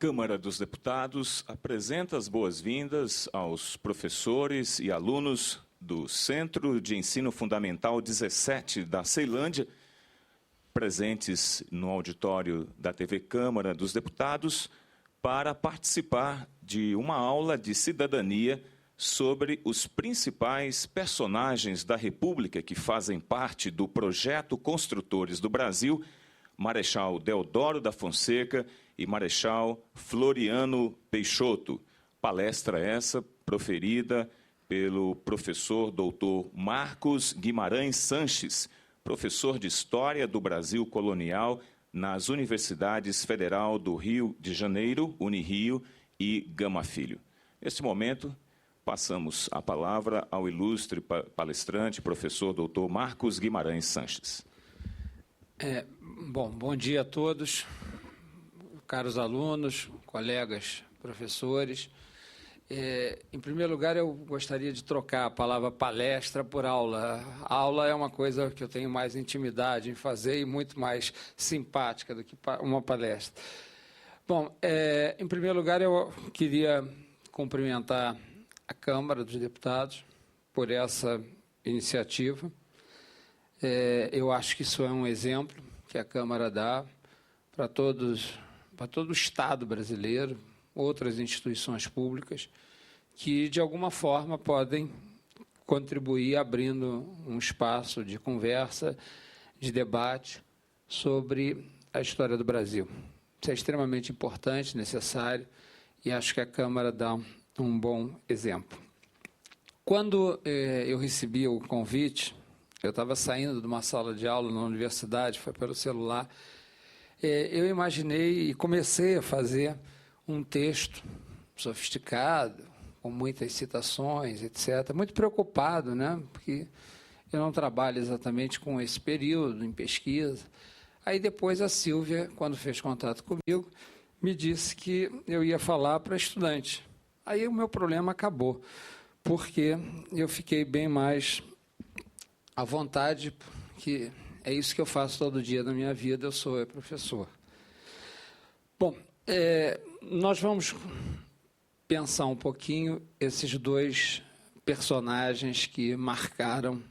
Câmara dos Deputados apresenta as boas-vindas aos professores e alunos do Centro de Ensino Fundamental 17 da Ceilândia, presentes no auditório da TV Câmara dos Deputados, para participar de uma aula de cidadania sobre os principais personagens da República que fazem parte do projeto Construtores do Brasil, Marechal Deodoro da Fonseca e Marechal Floriano Peixoto. Palestra essa proferida pelo professor doutor Marcos Guimarães Sanches, professor de História do Brasil Colonial nas Universidades Federal do Rio de Janeiro, Unirio e Gama Filho. Neste momento, passamos a palavra ao ilustre palestrante, professor doutor Marcos Guimarães Sanches. Bom dia a todos, caros alunos, colegas, professores. Em primeiro lugar, eu gostaria de trocar a palavra palestra por aula. A aula é uma coisa que eu tenho mais intimidade em fazer e muito mais simpática do que uma palestra. Bom, em primeiro lugar, eu queria cumprimentar a Câmara dos Deputados por essa iniciativa. Eu acho que isso é um exemplo que a Câmara dá para todo o Estado brasileiro, outras instituições públicas, que, de alguma forma, podem contribuir abrindo um espaço de conversa, de debate sobre a história do Brasil. Isso é extremamente importante, necessário, e acho que a Câmara dá um bom exemplo. Quando eu recebi o convite, eu estava saindo de uma sala de aula na universidade, foi pelo celular, eu imaginei e comecei a fazer um texto sofisticado, com muitas citações, etc. Muito preocupado, né? Porque eu não trabalho exatamente com esse período em pesquisa. Aí depois a Silvia, quando fez contato comigo, me disse que eu ia falar para estudante. Aí o meu problema acabou, porque eu fiquei bem mais à vontade, que é isso que eu faço todo dia na minha vida, eu sou professor. Bom, nós vamos pensar um pouquinho esses dois personagens que marcaram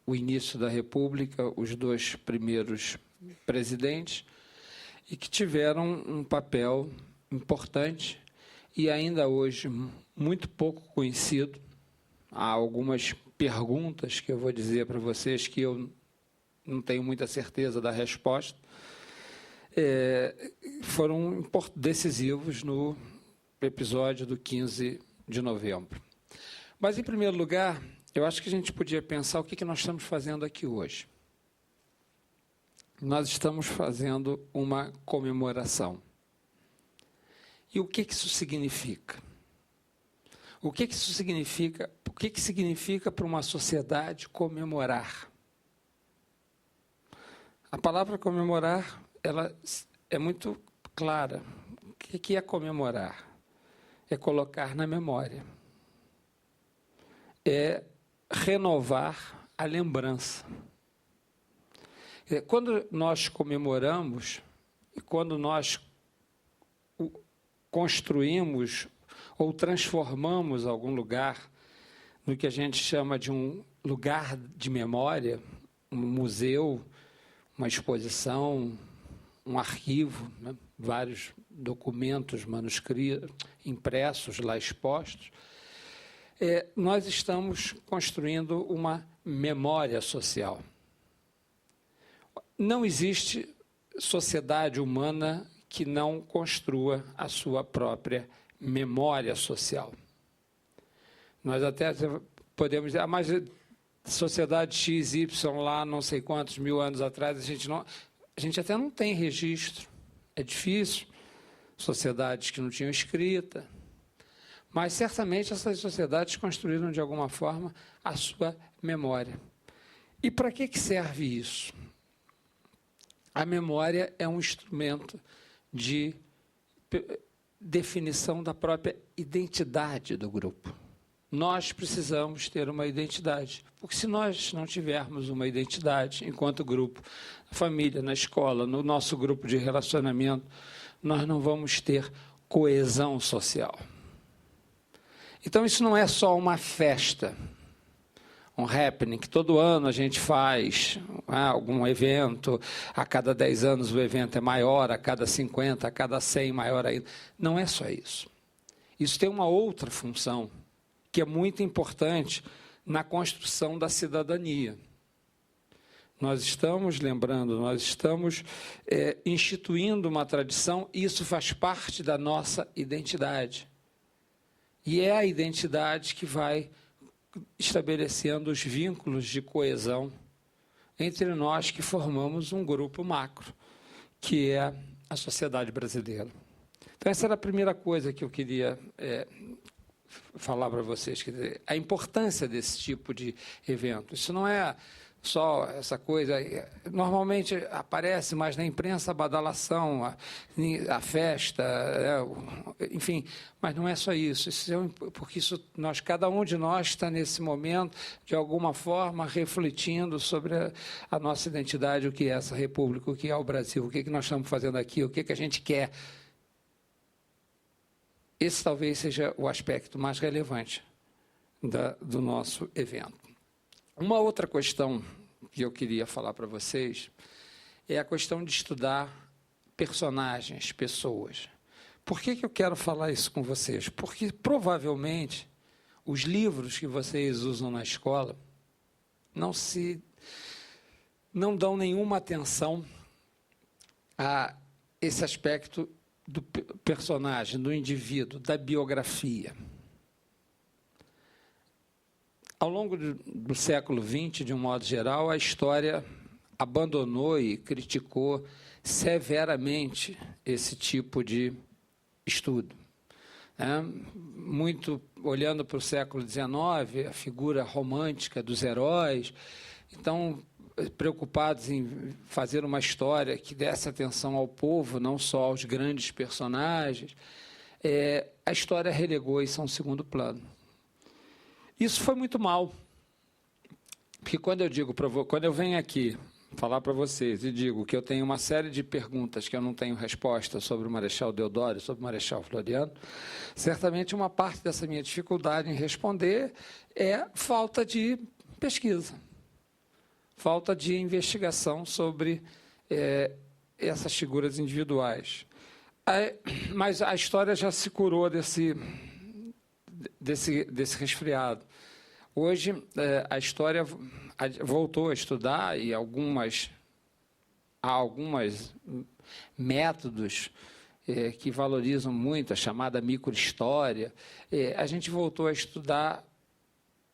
o início da República, os dois primeiros presidentes, e que tiveram um papel importante e ainda hoje muito pouco conhecido. Há algumas perguntas que eu vou dizer para vocês que eu não tenho muita certeza da resposta, foram decisivos no episódio do 15 de novembro. Mas, em primeiro lugar, eu acho que a gente podia pensar o que nós estamos fazendo aqui hoje. Nós estamos fazendo uma comemoração. E o que isso significa? O que isso significa? O que significa para uma sociedade comemorar? A palavra comemorar, ela é muito clara. O que é comemorar? É colocar na memória. É renovar a lembrança. Quando nós comemoramos e quando nós construímos ou transformamos algum lugar no que a gente chama de um lugar de memória, um museu, uma exposição, um arquivo, né? Vários documentos manuscritos, impressos lá expostos, nós estamos construindo uma memória social. Não existe sociedade humana que não construa a sua própria memória social. Nós até podemos dizer, mas sociedade XY lá, não sei quantos mil anos atrás, a gente até não tem registro. É difícil. Sociedades que não tinham escrita. Mas, certamente, essas sociedades construíram, de alguma forma, a sua memória. E para que serve isso? A memória é um instrumento de definição da própria identidade do grupo. Nós precisamos ter uma identidade, porque se nós não tivermos uma identidade enquanto grupo, na família, na escola, no nosso grupo de relacionamento, nós não vamos ter coesão social. Então, isso não é só uma festa, um happening, que todo ano a gente faz algum evento, a cada 10 anos o evento é maior, a cada 50, a cada 100 maior ainda. Não é só isso. Isso tem uma outra função, que é muito importante na construção da cidadania. Nós estamos lembrando, nós estamos instituindo uma tradição, e isso faz parte da nossa identidade. E é a identidade que vai estabelecendo os vínculos de coesão entre nós que formamos um grupo macro, que é a sociedade brasileira. Então, essa era a primeira coisa que eu queria falar para vocês, quer dizer, a importância desse tipo de evento. Isso não é só essa coisa, normalmente aparece mais na imprensa a badalação, a festa, enfim, mas não é só isso, porque cada um de nós está nesse momento, de alguma forma, refletindo sobre a nossa identidade, o que é essa república, o que é o Brasil, o que nós estamos fazendo aqui, o que a gente quer. Esse talvez seja o aspecto mais relevante do nosso evento. Uma outra questão que eu queria falar para vocês é a questão de estudar personagens, pessoas. Por que eu quero falar isso com vocês? Porque, provavelmente, os livros que vocês usam na escola não dão nenhuma atenção a esse aspecto do personagem, do indivíduo, da biografia. Ao longo do século XX, de um modo geral, a história abandonou e criticou severamente esse tipo de estudo. Muito olhando para o século XIX, a figura romântica dos heróis, então, preocupados em fazer uma história que desse atenção ao povo, não só aos grandes personagens, a história relegou isso a um segundo plano. Isso foi muito mal, porque quando eu venho aqui falar para vocês e digo que eu tenho uma série de perguntas que eu não tenho resposta sobre o Marechal Deodoro, sobre o Marechal Floriano, certamente uma parte dessa minha dificuldade em responder é falta de pesquisa, falta de investigação sobre essas figuras individuais. Mas a história já se curou desse resfriado. Hoje, a história voltou a estudar e há alguns métodos que valorizam muito a chamada microhistória. A gente voltou a estudar,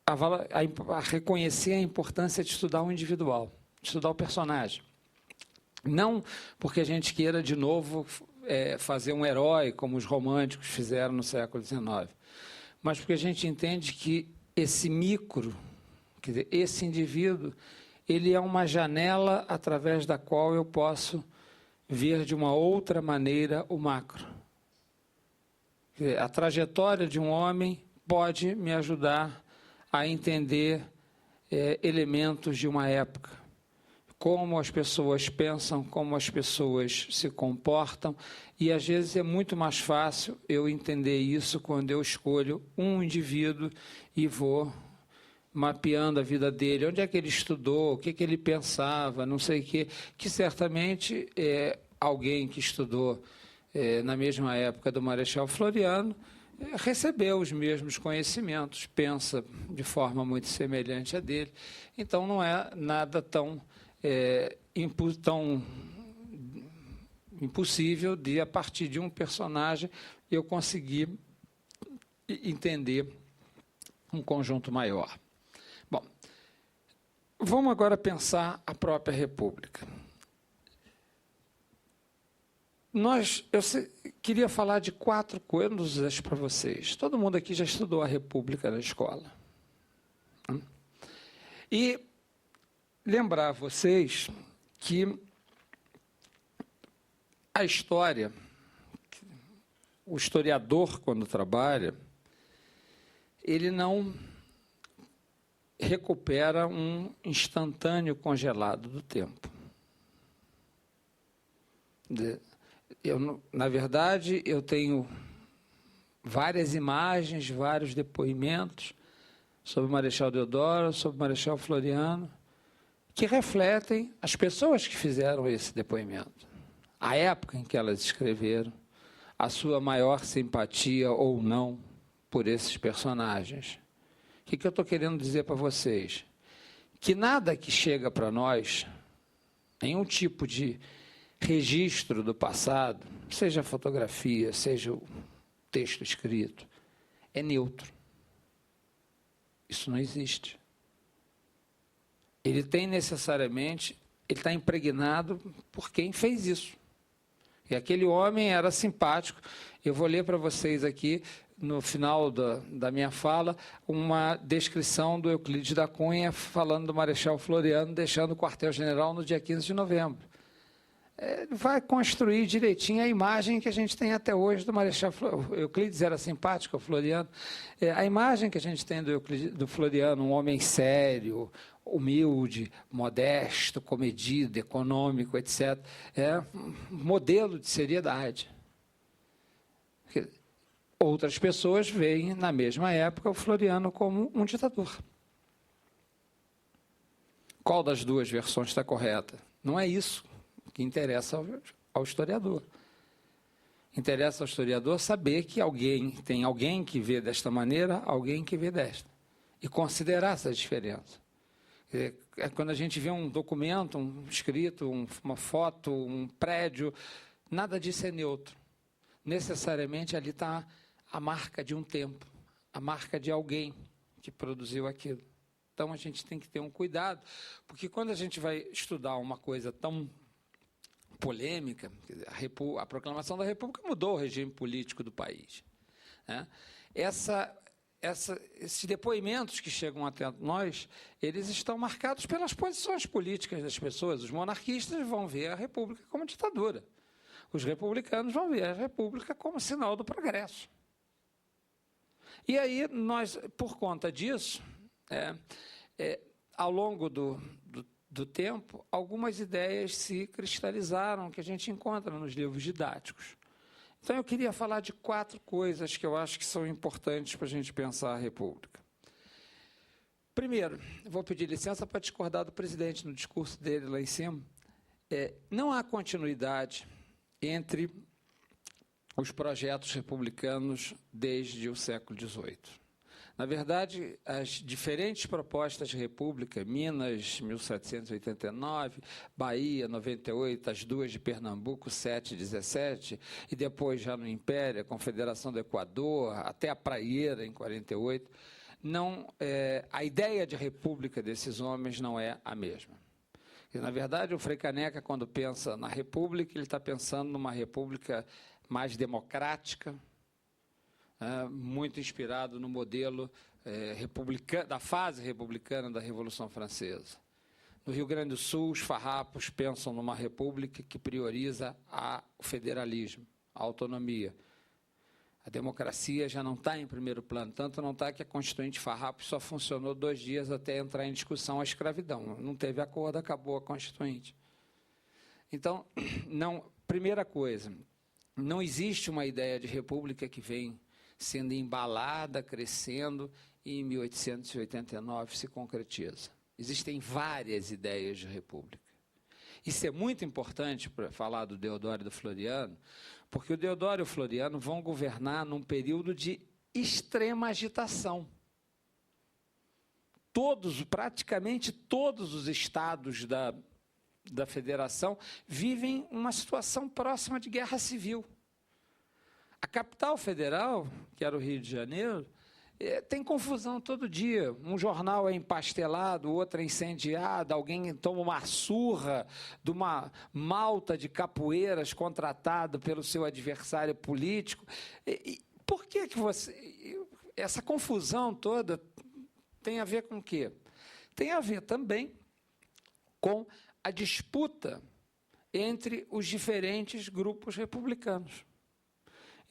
a reconhecer a importância de estudar o individual, de estudar o personagem. Não porque a gente queira, de novo, fazer um herói, como os românticos fizeram no século XIX, mas porque a gente entende que esse quer dizer, esse indivíduo, ele é uma janela através da qual eu posso ver de uma outra maneira o macro. Quer dizer, a trajetória de um homem pode me ajudar a entender elementos de uma época, como as pessoas pensam, como as pessoas se comportam, e às vezes é muito mais fácil eu entender isso quando eu escolho um indivíduo e vou mapeando a vida dele, onde é que ele estudou, o que ele pensava, não sei o quê, que certamente alguém que estudou na mesma época do Marechal Floriano recebeu os mesmos conhecimentos, pensa de forma muito semelhante à dele, então não é nada tão impossível de, a partir de um personagem, eu conseguir entender um conjunto maior. Bom, vamos agora pensar a própria República. Eu queria falar de 4 coisas para vocês. Todo mundo aqui já estudou a República na escola. E lembrar vocês que a história, o historiador, quando trabalha, ele não recupera um instantâneo congelado do tempo. Na verdade, eu tenho várias imagens, vários depoimentos sobre o Marechal Deodoro, sobre o Marechal Floriano, que refletem as pessoas que fizeram esse depoimento, a época em que elas escreveram, a sua maior simpatia ou não por esses personagens. O que eu estou querendo dizer para vocês? Que nada que chega para nós, nenhum tipo de registro do passado, seja fotografia, seja o texto escrito, é neutro. Isso não existe. Ele tem necessariamente, ele está impregnado por quem fez isso. E aquele homem era simpático. Eu vou ler para vocês aqui, no final da minha fala, uma descrição do Euclides da Cunha falando do Marechal Floriano, deixando o quartel-general no dia 15 de novembro. Vai construir direitinho a imagem que a gente tem até hoje do Marechal Floriano. Euclides era simpático ao Floriano. A imagem que a gente tem do Floriano, um homem sério, humilde, modesto, comedido, econômico, etc., é um modelo de seriedade. Outras pessoas veem, na mesma época, o Floriano como um ditador. Qual das duas versões está correta? Não é isso que interessa ao historiador. Interessa ao historiador saber que tem alguém que vê desta maneira, alguém que vê desta. E considerar essa diferença. Quando a gente vê um documento, um escrito, uma foto, um prédio, nada disso é neutro. Necessariamente ali está a marca de um tempo, a marca de alguém que produziu aquilo. Então a gente tem que ter um cuidado, porque quando a gente vai estudar uma coisa tão polêmica, a proclamação da República mudou o regime político do país, né? Esses depoimentos que chegam até nós, eles estão marcados pelas posições políticas das pessoas. Os monarquistas vão ver a República como ditadura. Os republicanos vão ver a República como sinal do progresso. E aí, nós, por conta disso, ao longo do tempo, algumas ideias se cristalizaram que a gente encontra nos livros didáticos. Então, eu queria falar de 4 coisas que eu acho que são importantes para a gente pensar a República. Primeiro, vou pedir licença para discordar do presidente no discurso dele lá em cima. Não há continuidade entre os projetos republicanos desde o século XVIII. Na verdade, as diferentes propostas de república, Minas, 1789, Bahia, 98, as duas de Pernambuco, 7 e 17, e depois já no Império, a Confederação do Equador, até a Praieira, em 48, a ideia de república desses homens não é a mesma. E, na verdade, o Frei Caneca, quando pensa na república, ele está pensando numa república mais democrática, muito inspirado no modelo da fase republicana da Revolução Francesa. No Rio Grande do Sul, os farrapos pensam numa república que prioriza o federalismo, a autonomia. A democracia já não está em primeiro plano, tanto não está que a Constituinte Farrapos só funcionou 2 dias até entrar em discussão a escravidão. Não teve acordo, acabou a Constituinte. Então, primeira coisa, não existe uma ideia de república que vem sendo embalada, crescendo, e em 1889 se concretiza. Existem várias ideias de república. Isso é muito importante para falar do Deodoro e do Floriano, porque o Deodoro e o Floriano vão governar num período de extrema agitação. Praticamente todos os estados da federação vivem uma situação próxima de guerra civil. A capital federal, que era o Rio de Janeiro, tem confusão todo dia. Um jornal é empastelado, outro é incendiado, alguém toma uma surra de uma malta de capoeiras contratado pelo seu adversário político. Por que essa confusão toda tem a ver com o quê? Tem a ver também com a disputa entre os diferentes grupos republicanos.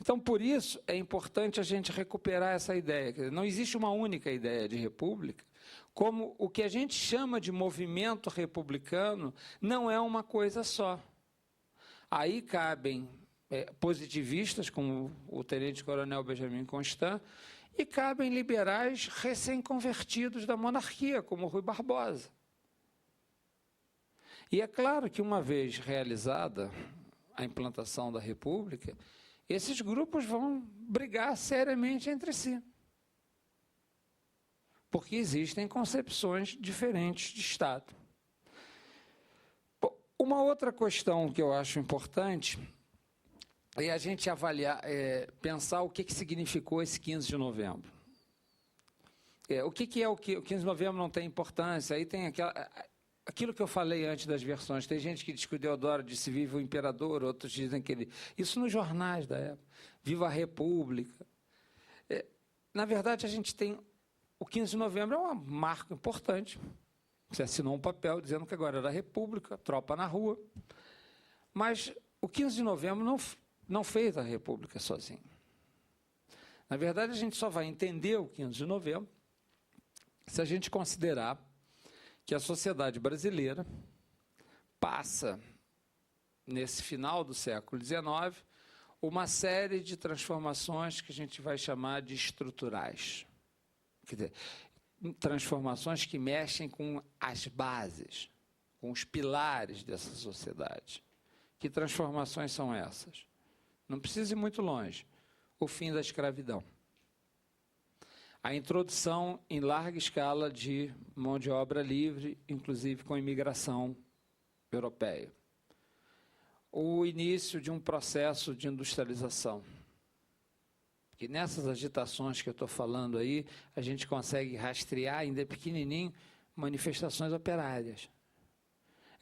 Então, por isso, é importante a gente recuperar essa ideia. Quer dizer, não existe uma única ideia de república, como o que a gente chama de movimento republicano não é uma coisa só. Aí cabem positivistas, como o tenente-coronel Benjamin Constant, e cabem liberais recém-convertidos da monarquia, como Rui Barbosa. E é claro que, uma vez realizada a implantação da República, esses grupos vão brigar seriamente entre si, porque existem concepções diferentes de Estado. Uma outra questão que eu acho importante é a gente avaliar, pensar o que significou esse 15 de novembro. O 15 de novembro não tem importância, aí tem aquilo que eu falei antes das versões. Tem gente que diz que o Deodoro disse viva o imperador, outros dizem que ele... Isso nos jornais da época. Viva a República. Na verdade, a gente tem... O 15 de novembro é um marco importante. Você assinou um papel dizendo que agora era a República, tropa na rua. Mas o 15 de novembro não fez a República sozinho. Na verdade, a gente só vai entender o 15 de novembro se a gente considerar que a sociedade brasileira passa, nesse final do século XIX, uma série de transformações que a gente vai chamar de estruturais. Quer dizer, transformações que mexem com as bases, com os pilares dessa sociedade. Que transformações são essas? Não precisa ir muito longe. O fim da escravidão. A introdução em larga escala de mão de obra livre, inclusive com imigração europeia. O início de um processo de industrialização. Que nessas agitações que eu estou falando aí, a gente consegue rastrear, ainda pequenininho, manifestações operárias.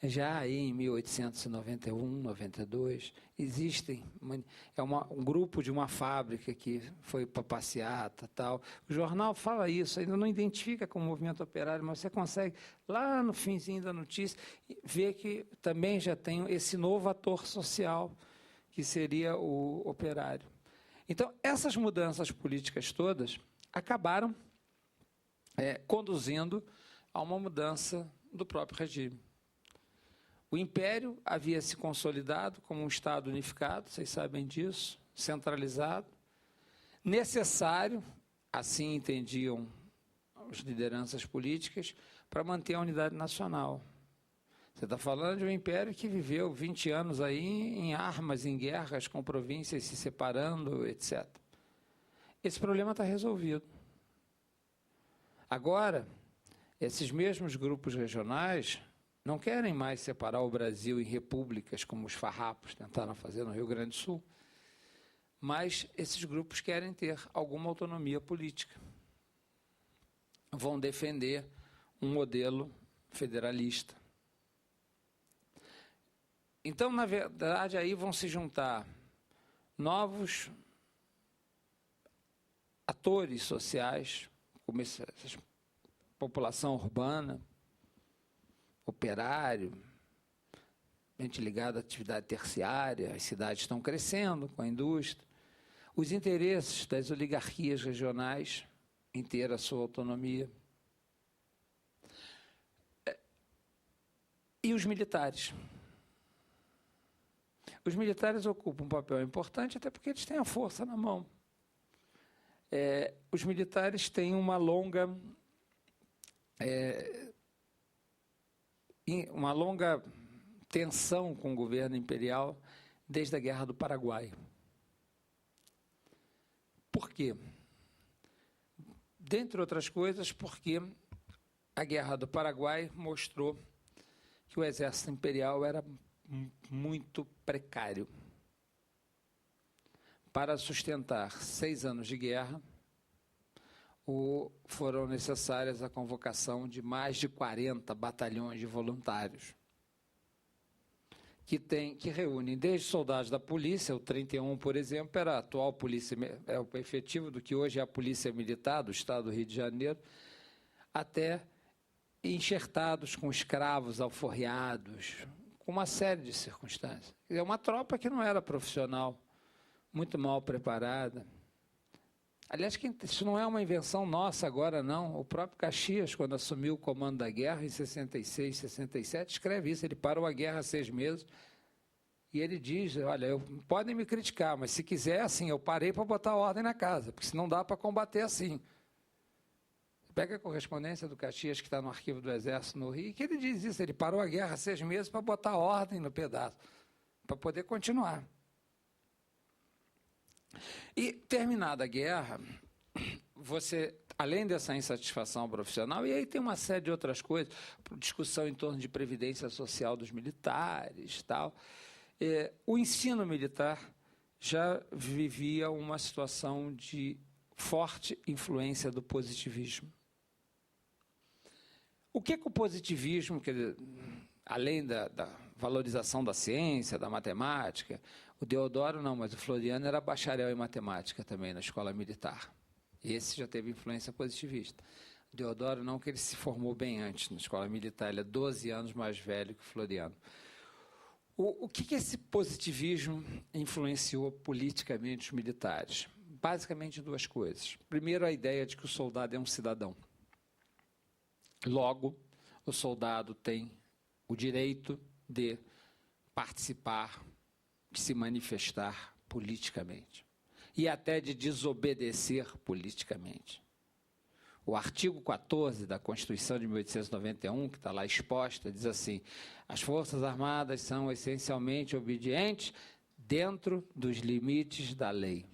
Já aí em 1891, 92, existem, um grupo de uma fábrica que foi para passeata, tal. O jornal fala isso, ainda não identifica como movimento operário, mas você consegue, lá no finzinho da notícia, ver que também já tem esse novo ator social, que seria o operário. Então, essas mudanças políticas todas acabaram conduzindo a uma mudança do próprio regime. O Império havia se consolidado como um Estado unificado, vocês sabem disso, centralizado, necessário, assim entendiam as lideranças políticas, para manter a unidade nacional. Você está falando de um império que viveu 20 anos aí em armas, em guerras, com províncias se separando, etc. Esse problema está resolvido. Agora, esses mesmos grupos regionais não querem mais separar o Brasil em repúblicas, como os farrapos tentaram fazer no Rio Grande do Sul, mas esses grupos querem ter alguma autonomia política. Vão defender um modelo federalista. Então, na verdade, aí vão se juntar novos atores sociais, como essa população urbana, operário, gente ligada à atividade terciária, as cidades estão crescendo com a indústria, os interesses das oligarquias regionais em ter a sua autonomia, e os militares. Os militares ocupam um papel importante, até porque eles têm a força na mão. Os militares têm uma longa tensão com o governo imperial desde a Guerra do Paraguai. Por quê? Dentre outras coisas, porque a Guerra do Paraguai mostrou que o exército imperial era muito precário. Para sustentar 6 anos de guerra, foram necessárias a convocação de mais de 40 batalhões de voluntários, que reúnem desde soldados da polícia, o 31, por exemplo, era a atual polícia, é o efetivo do que hoje é a Polícia Militar do Estado do Rio de Janeiro, até enxertados com escravos alforriados, com uma série de circunstâncias. É uma tropa que não era profissional, muito mal preparada. Aliás, isso não é uma invenção nossa agora, não. O próprio Caxias, quando assumiu o comando da guerra, em 66, 67, escreve isso. Ele parou a guerra há 6 meses, E ele diz, olha, podem me criticar, mas se quiser, assim, eu parei para botar ordem na casa, porque senão dá para combater assim. Pega a correspondência do Caxias, que está no arquivo do Exército no Rio, que ele diz isso, ele parou a guerra 6 meses para botar ordem no pedaço, para poder continuar. E, terminada a guerra, você, além dessa insatisfação profissional, e aí tem uma série de outras coisas, discussão em torno de previdência social dos militares, tal. O ensino militar já vivia uma situação de forte influência do positivismo. O que o positivismo, quer dizer, além da valorização da ciência, da matemática, o Deodoro não, mas o Floriano era bacharel em matemática também na escola militar. Esse já teve influência positivista. O Deodoro não, que ele se formou bem antes na escola militar, ele é 12 anos mais velho que o Floriano. O que esse positivismo influenciou politicamente os militares? Basicamente 2 coisas. Primeiro, a ideia de que o soldado é um cidadão. Logo, o soldado tem o direito de participar, de se manifestar politicamente e até de desobedecer politicamente. O artigo 14 da Constituição de 1891, que está lá exposta, diz assim: as Forças Armadas são essencialmente obedientes dentro dos limites da lei.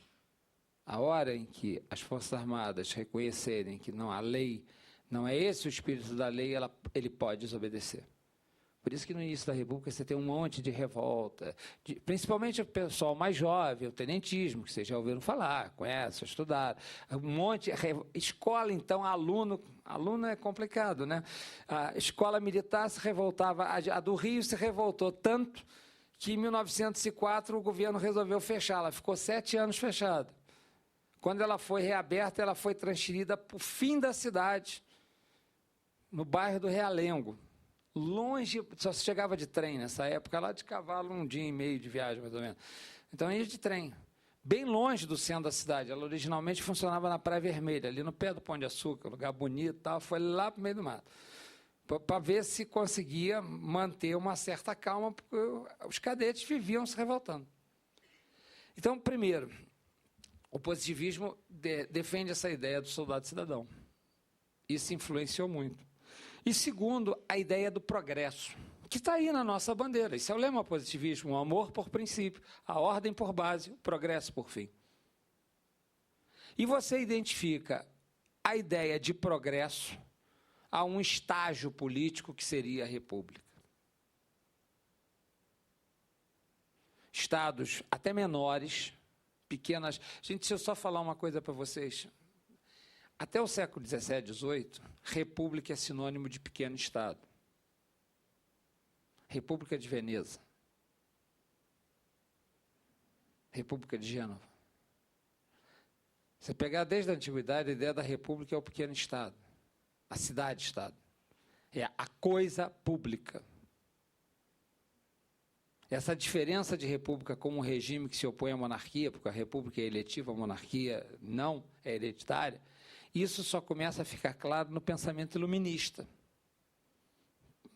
A hora em que as Forças Armadas reconhecerem que não há lei, não é esse o espírito da lei, ele pode desobedecer. Por isso que no início da República você tem um monte de revolta, principalmente o pessoal mais jovem, o tenentismo, que vocês já ouviram falar, conhecem, estudaram. Um monte, escola, então, aluno é complicado, né? A escola militar se revoltava, a do Rio se revoltou tanto que em 1904 o governo resolveu fechá-la, ficou 7 anos fechada. Quando ela foi reaberta, ela foi transferida para o fim da cidade, no bairro do Realengo. Longe, só se chegava de trem nessa época, lá de cavalo, 1 dia e meio de viagem, mais ou menos. Então, ia de trem, bem longe do centro da cidade. Ela originalmente funcionava na Praia Vermelha, ali no pé do Pão de Açúcar, lugar bonito e tal, foi lá para o meio do mato, para ver se conseguia manter uma certa calma, porque os cadetes viviam se revoltando. Então, primeiro, o positivismo defende essa ideia do soldado cidadão. Isso influenciou muito. E segundo, a ideia do progresso, que está aí na nossa bandeira. Isso é o lema positivismo: o amor por princípio, a ordem por base, o progresso por fim. E você identifica a ideia de progresso a um estágio político que seria a República. Estados até menores, pequenas... Gente, deixa eu só falar uma coisa para vocês. Até o século XVII, XVIII, república é sinônimo de pequeno Estado. República de Veneza. República de Gênova. Você pegar desde a antiguidade, a ideia da república é o pequeno Estado, a cidade-Estado. É a coisa pública. Essa diferença de república como um regime que se opõe à monarquia, porque a república é eletiva, a monarquia não é hereditária, isso só começa a ficar claro no pensamento iluminista.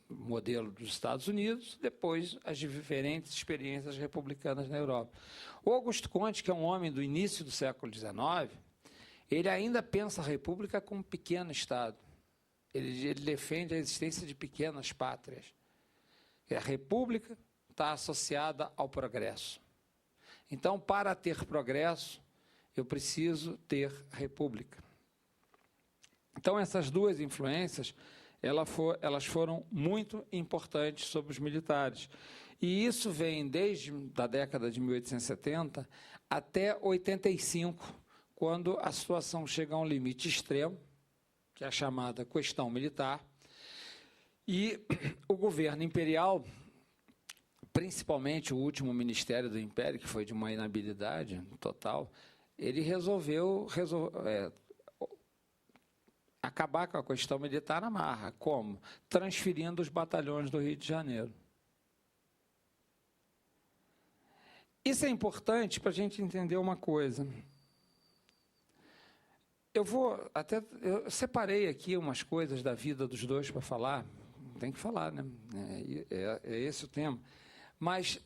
Modelo dos Estados Unidos, depois as diferentes experiências republicanas na Europa. O Augusto Comte, que é um homem do início do século XIX, ele ainda pensa a república como um pequeno Estado. Ele defende a existência de pequenas pátrias. E a república está associada ao progresso. Então, para ter progresso, eu preciso ter república. Então, essas 2 influências, elas foram muito importantes sobre os militares. E isso vem desde a década de 1870 até 85, quando a situação chega a um limite extremo, que é a chamada questão militar, e o governo imperial, principalmente o último ministério do Império, que foi de uma inabilidade total, ele resolveu acabar com a questão militar na marra. Como? Transferindo os batalhões do Rio de Janeiro. Isso é importante para a gente entender uma coisa. Eu separei aqui umas coisas da vida dos 2 para falar. Tem que falar, né? É esse o tema. Mas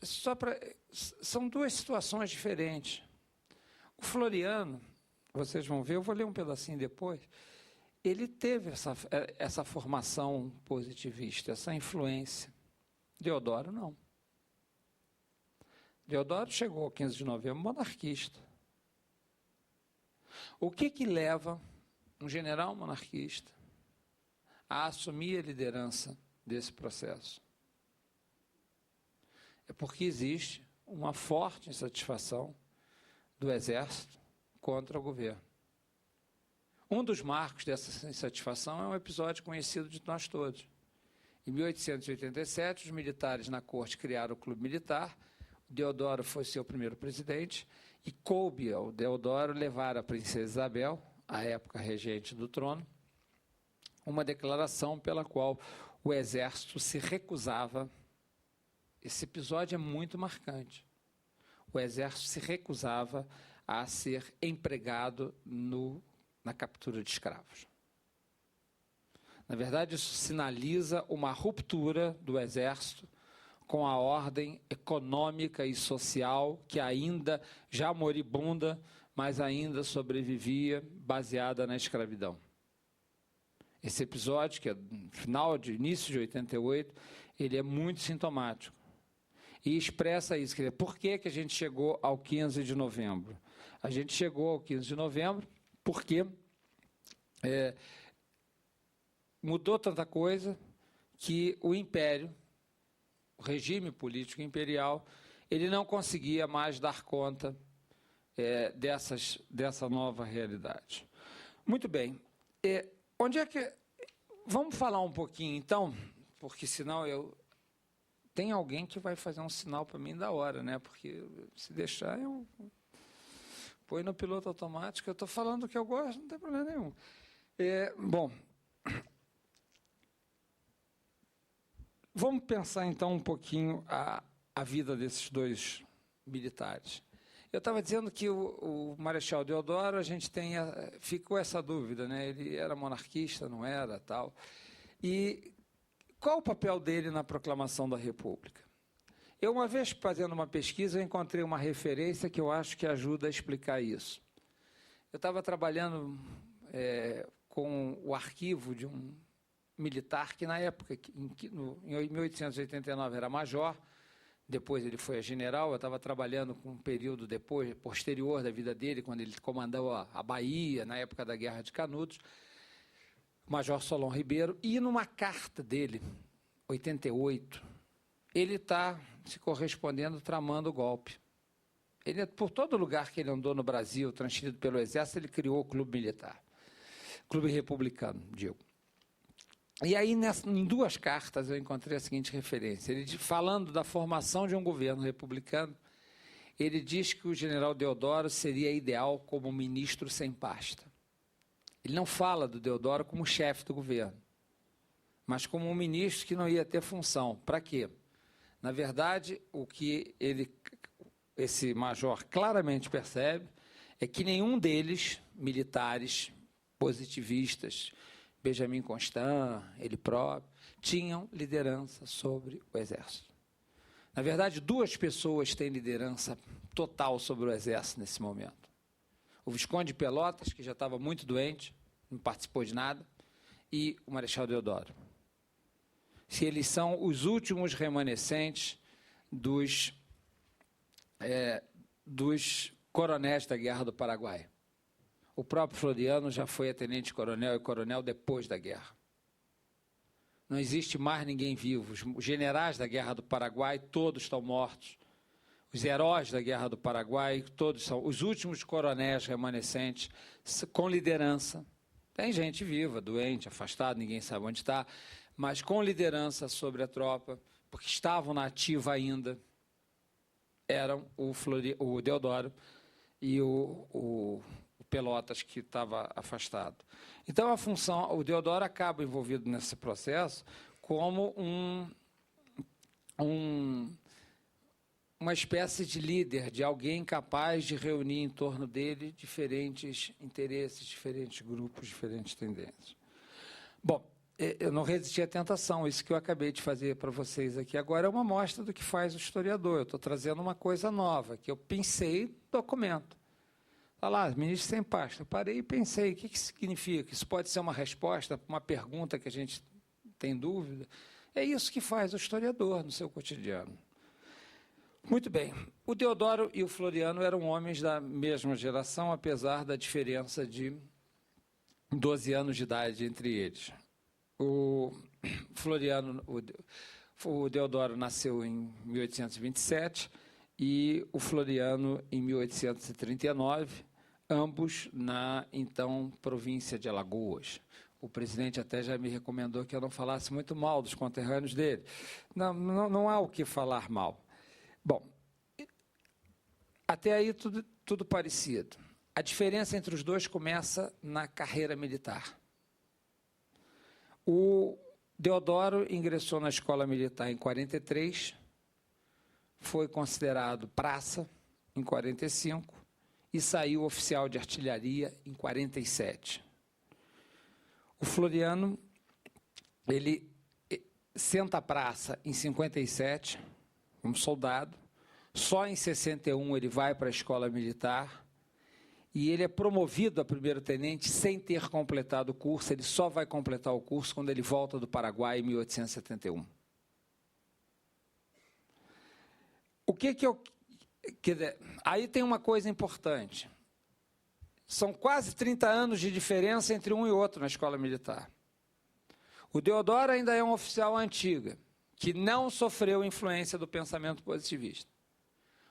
são duas situações diferentes. O Floriano, vocês vão ver, eu vou ler um pedacinho depois, ele teve essa formação positivista, essa influência. Deodoro, não. Deodoro chegou ao 15 de novembro monarquista. O que leva um general monarquista a assumir a liderança desse processo? É porque existe uma forte insatisfação do Exército contra o governo. Um dos marcos dessa insatisfação é um episódio conhecido de nós todos. Em 1887, os militares na corte criaram o Clube Militar, o Deodoro foi seu primeiro presidente, e coube ao Deodoro levar a princesa Isabel, à época regente do trono, uma declaração pela qual o Exército se recusava. Esse episódio é muito marcante. O Exército se recusava a ser empregado na captura de escravos. Na verdade, isso sinaliza uma ruptura do Exército com a ordem econômica e social que ainda, já moribunda, mas ainda sobrevivia, baseada na escravidão. Esse episódio, que é início de 88, ele é muito sintomático. E expressa isso. Quer dizer, por que a gente chegou ao 15 de novembro? A gente chegou ao 15 de novembro porque mudou tanta coisa que o Império, o regime político imperial, ele não conseguia mais dar conta dessa nova realidade. Muito bem. Onde é que... Vamos falar um pouquinho, então, porque senão tem alguém que vai fazer um sinal para mim da hora, né? Porque se deixar, eu põe no piloto automático, eu estou falando o que eu gosto, não tem problema nenhum. Bom, vamos pensar então um pouquinho a vida desses dois militares. Eu estava dizendo que o Marechal Deodoro, a gente ficou essa dúvida, né? Ele era monarquista, não era, tal. E qual o papel dele na proclamação da República? Eu, uma vez fazendo uma pesquisa, eu encontrei uma referência que eu acho que ajuda a explicar isso. Eu estava trabalhando com o arquivo de um militar que, na época, em 1889, era major, depois ele foi a general. Eu estava trabalhando com um período posterior da vida dele, quando ele comandou a Bahia, na época da Guerra de Canudos, Major Solon Ribeiro, e numa carta dele, 88, ele está se correspondendo, tramando o golpe. Ele, por todo lugar que ele andou no Brasil, transferido pelo Exército, ele criou o Clube Militar, Clube Republicano, digo. E aí, em duas cartas, eu encontrei a seguinte referência. Ele, falando da formação de um governo republicano, ele diz que o general Deodoro seria ideal como ministro sem pasta. Ele não fala do Deodoro como chefe do governo, mas como um ministro que não ia ter função. Para quê? Na verdade, o que esse major claramente percebe é que nenhum deles, militares positivistas, Benjamin Constant, ele próprio, tinham liderança sobre o Exército. Na verdade, duas pessoas têm liderança total sobre o Exército nesse momento. O Visconde de Pelotas, que já estava muito doente, não participou de nada, e o Marechal Deodoro. Se eles são os últimos remanescentes dos coronéis da Guerra do Paraguai. O próprio Floriano já foi tenente-coronel e coronel depois da guerra. Não existe mais ninguém vivo. Os generais da Guerra do Paraguai, todos estão mortos. Os heróis da Guerra do Paraguai, todos são os últimos coronéis remanescentes, com liderança. Tem gente viva, doente, afastada, ninguém sabe onde está, mas com liderança sobre a tropa, porque estavam na ativa ainda, eram o Deodoro e o Pelotas, que estava afastado. Então, o Deodoro acaba envolvido nesse processo como uma espécie de líder, de alguém capaz de reunir em torno dele diferentes interesses, diferentes grupos, diferentes tendências. Bom, eu não resisti à tentação. Isso que eu acabei de fazer para vocês aqui agora é uma amostra do que faz o historiador. Eu estou trazendo uma coisa nova, que eu pensei documento. Está lá, ministro sem pasta. Eu parei e pensei, o que significa? Isso pode ser uma resposta para uma pergunta que a gente tem dúvida? É isso que faz o historiador no seu cotidiano. Muito bem. O Deodoro e o Floriano eram homens da mesma geração, apesar da diferença de 12 anos de idade entre eles. O Deodoro nasceu em 1827 e o Floriano em 1839, ambos na, então, província de Alagoas. O presidente até já me recomendou que eu não falasse muito mal dos conterrâneos dele. Não há o que falar mal. Bom, até aí tudo parecido. A diferença entre os dois começa na carreira militar. O Deodoro ingressou na escola militar em 43, foi considerado praça em 45 e saiu oficial de artilharia em 47. O Floriano, ele senta a praça em 57, como soldado, só em 61 ele vai para a escola militar e ele é promovido a primeiro-tenente sem ter completado o curso. Ele só vai completar o curso quando ele volta do Paraguai em 1871. O que eu... Aí tem uma coisa importante. São quase 30 anos de diferença entre um e outro na escola militar. O Deodoro ainda é um oficial antigo, que não sofreu influência do pensamento positivista.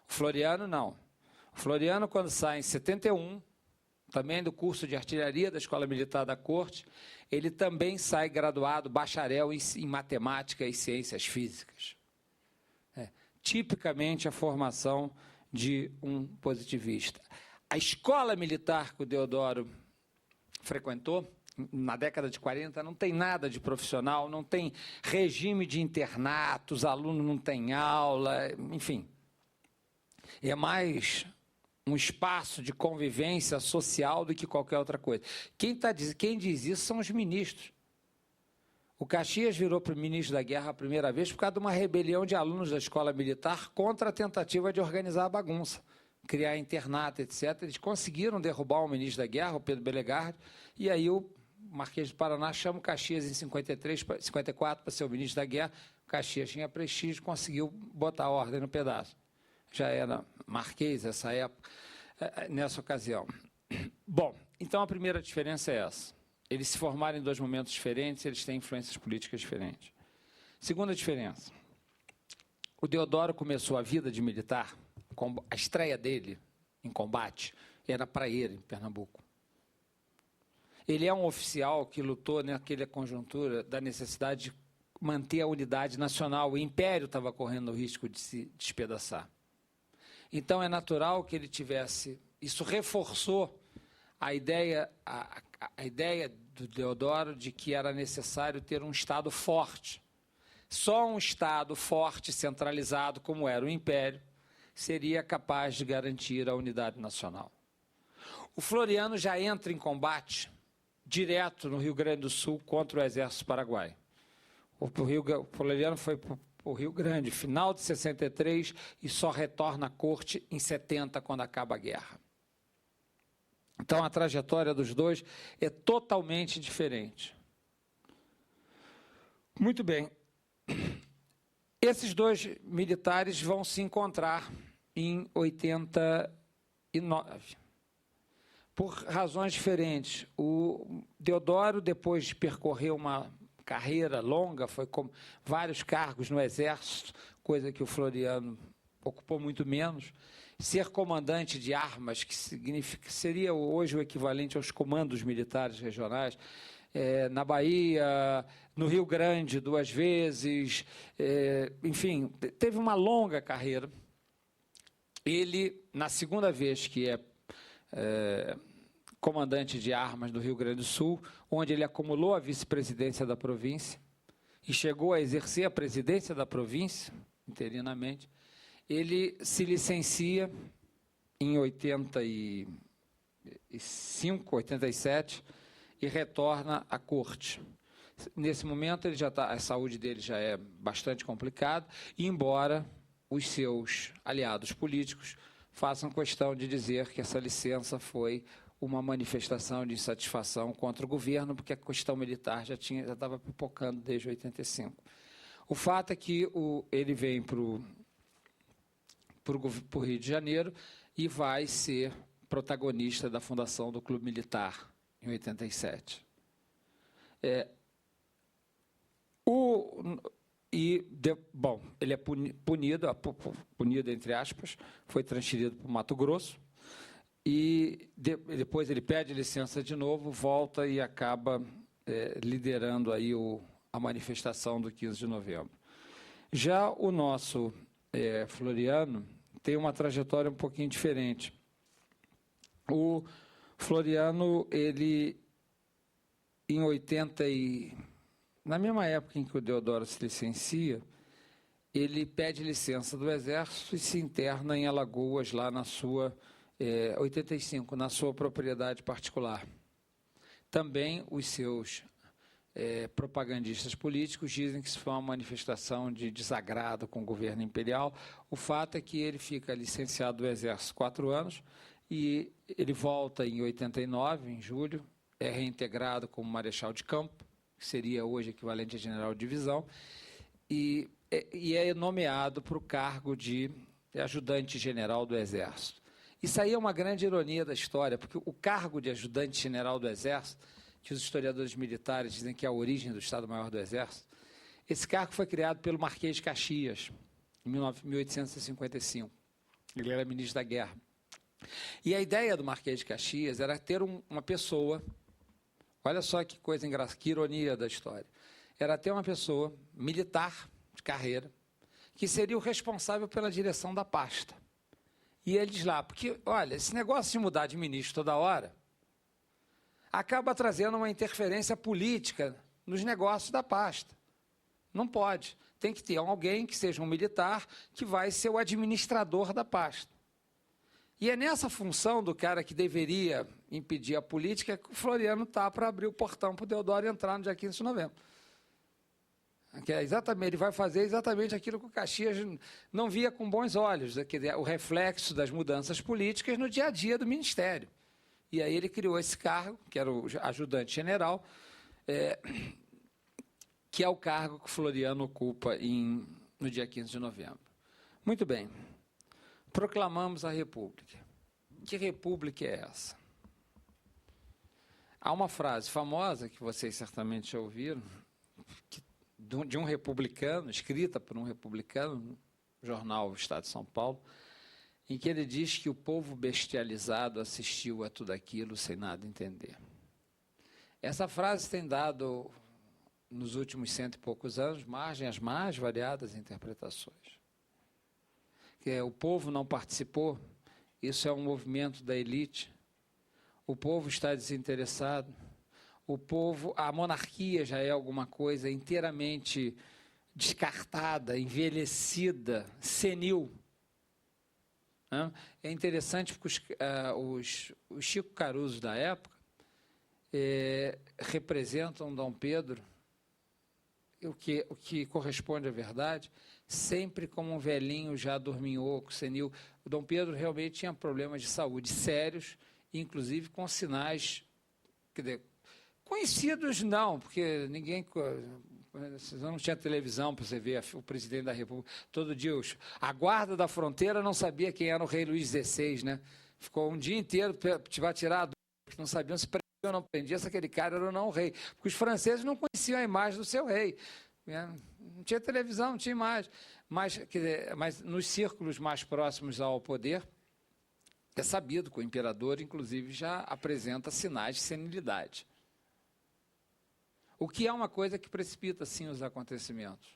O Floriano, não. O Floriano, quando sai em 71, também do curso de artilharia da Escola Militar da Corte, ele também sai graduado, bacharel em matemática e ciências físicas. Tipicamente a formação de um positivista. A escola militar que o Deodoro frequentou, na década de 40, não tem nada de profissional, não tem regime de internato, os alunos não têm aula, enfim. É mais um espaço de convivência social do que qualquer outra coisa. Quem diz isso são os ministros. O Caxias virou ministro da Guerra a primeira vez por causa de uma rebelião de alunos da escola militar contra a tentativa de organizar a bagunça, criar internato, etc. Eles conseguiram derrubar o ministro da Guerra, o Pedro Belegardi, e aí o Marquês de Paraná chama o Caxias em 54 para ser o ministro da Guerra. O Caxias tinha prestígio, conseguiu botar a ordem no pedaço. Já era Marquês essa época, nessa ocasião. Bom, então a primeira diferença é essa. Eles se formaram em dois momentos diferentes, eles têm influências políticas diferentes. Segunda diferença. O Deodoro começou a vida de militar, a estreia dele em combate era para ele, em Pernambuco. Ele é um oficial que lutou naquela conjuntura da necessidade de manter a unidade nacional. O Império estava correndo o risco de se despedaçar. Então, é natural que ele tivesse... Isso reforçou a ideia do Deodoro de que era necessário ter um Estado forte. Só um Estado forte, centralizado, como era o Império, seria capaz de garantir a unidade nacional. O Floriano já entra em combate direto no Rio Grande do Sul contra o Exército Paraguai. O Floriano foi para o Rio Grande, final de 63, e só retorna à corte em 70, quando acaba a guerra. Então, a trajetória dos dois é totalmente diferente. Muito bem. Esses dois militares vão se encontrar em 89, por razões diferentes. O Deodoro, depois de percorrer uma carreira longa, foi com vários cargos no Exército, coisa que o Floriano ocupou muito menos. Ser comandante de armas, que seria hoje o equivalente aos comandos militares regionais, na Bahia, no Rio Grande 2 vezes, enfim, teve uma longa carreira. Ele, na segunda vez que é comandante de armas do Rio Grande do Sul, onde ele acumulou a vice-presidência da província e chegou a exercer a presidência da província, interinamente, ele se licencia em 85, 87 e retorna à corte. Nesse momento, ele já tá, a saúde dele já é bastante complicada, embora os seus aliados políticos façam questão de dizer que essa licença foi uma manifestação de insatisfação contra o governo, porque a questão militar já estava pipocando desde 85. O fato é que ele vem para o Rio de Janeiro e vai ser protagonista da fundação do Clube Militar, em 87. Ele é punido, entre aspas, foi transferido para o Mato Grosso, e depois ele pede licença de novo, volta e acaba liderando aí a manifestação do 15 de novembro. Já o nosso Floriano tem uma trajetória um pouquinho diferente. O Floriano, ele, em 80 na mesma época em que o Deodoro se licencia, ele pede licença do Exército e se interna em Alagoas, lá na sua, 85, na sua propriedade particular. Também os seus propagandistas políticos dizem que isso foi uma manifestação de desagrado com o governo imperial. O fato é que ele fica licenciado do Exército 4 anos e ele volta em 89, em julho, é reintegrado como marechal de campo, que seria hoje equivalente a general de divisão, e é nomeado para o cargo de ajudante-general do Exército. Isso aí é uma grande ironia da história, porque o cargo de ajudante-general do Exército, que os historiadores militares dizem que é a origem do Estado-Maior do Exército, esse cargo foi criado pelo Marquês de Caxias, em 1855. Ele era ministro da Guerra. E a ideia do Marquês de Caxias era ter uma pessoa, olha só que coisa engraçada, que ironia da história, era ter uma pessoa militar, de carreira, que seria o responsável pela direção da pasta. E ele diz lá, porque, olha, esse negócio de mudar de ministro toda hora acaba trazendo uma interferência política nos negócios da pasta. Não pode. Tem que ter alguém que seja um militar que vai ser o administrador da pasta. E é nessa função do cara que deveria impedir a política que o Floriano está para abrir o portão para o Deodoro entrar no dia 15 de novembro. Que é exatamente, ele vai fazer exatamente aquilo que o Caxias não via com bons olhos, o reflexo das mudanças políticas no dia a dia do Ministério. E aí ele criou esse cargo, que era o ajudante-general, que é o cargo que o Floriano ocupa no dia 15 de novembro. Muito bem. Proclamamos a República. Que república é essa? Há uma frase famosa, que vocês certamente já ouviram, de um republicano, escrita por um republicano, no jornal Estado de São Paulo, em que ele diz que o povo bestializado assistiu a tudo aquilo sem nada entender. Essa frase tem dado, nos últimos 100 e poucos anos, margem às mais variadas interpretações. O povo não participou, isso é um movimento da elite, o povo está desinteressado, a monarquia já é alguma coisa inteiramente descartada, envelhecida, senil. É interessante porque os Chico Caruso da época representam Dom Pedro, o que corresponde à verdade, sempre como um velhinho já dorminhoco, senil. O Dom Pedro realmente tinha problemas de saúde sérios, inclusive com sinais, quer dizer, conhecidos não, porque ninguém... Não tinha televisão para você ver o presidente da República. Todo dia, a guarda da fronteira não sabia quem era o rei Luís XVI, né? Ficou um dia inteiro para tirar a dúvida, porque não sabiam se prendia ou não prendia, se aquele cara era ou não o rei. Porque os franceses não conheciam a imagem do seu rei. Não tinha televisão, não tinha imagem. Mas nos círculos mais próximos ao poder, é sabido que o imperador, inclusive, já apresenta sinais de senilidade. O que é uma coisa que precipita, sim, os acontecimentos.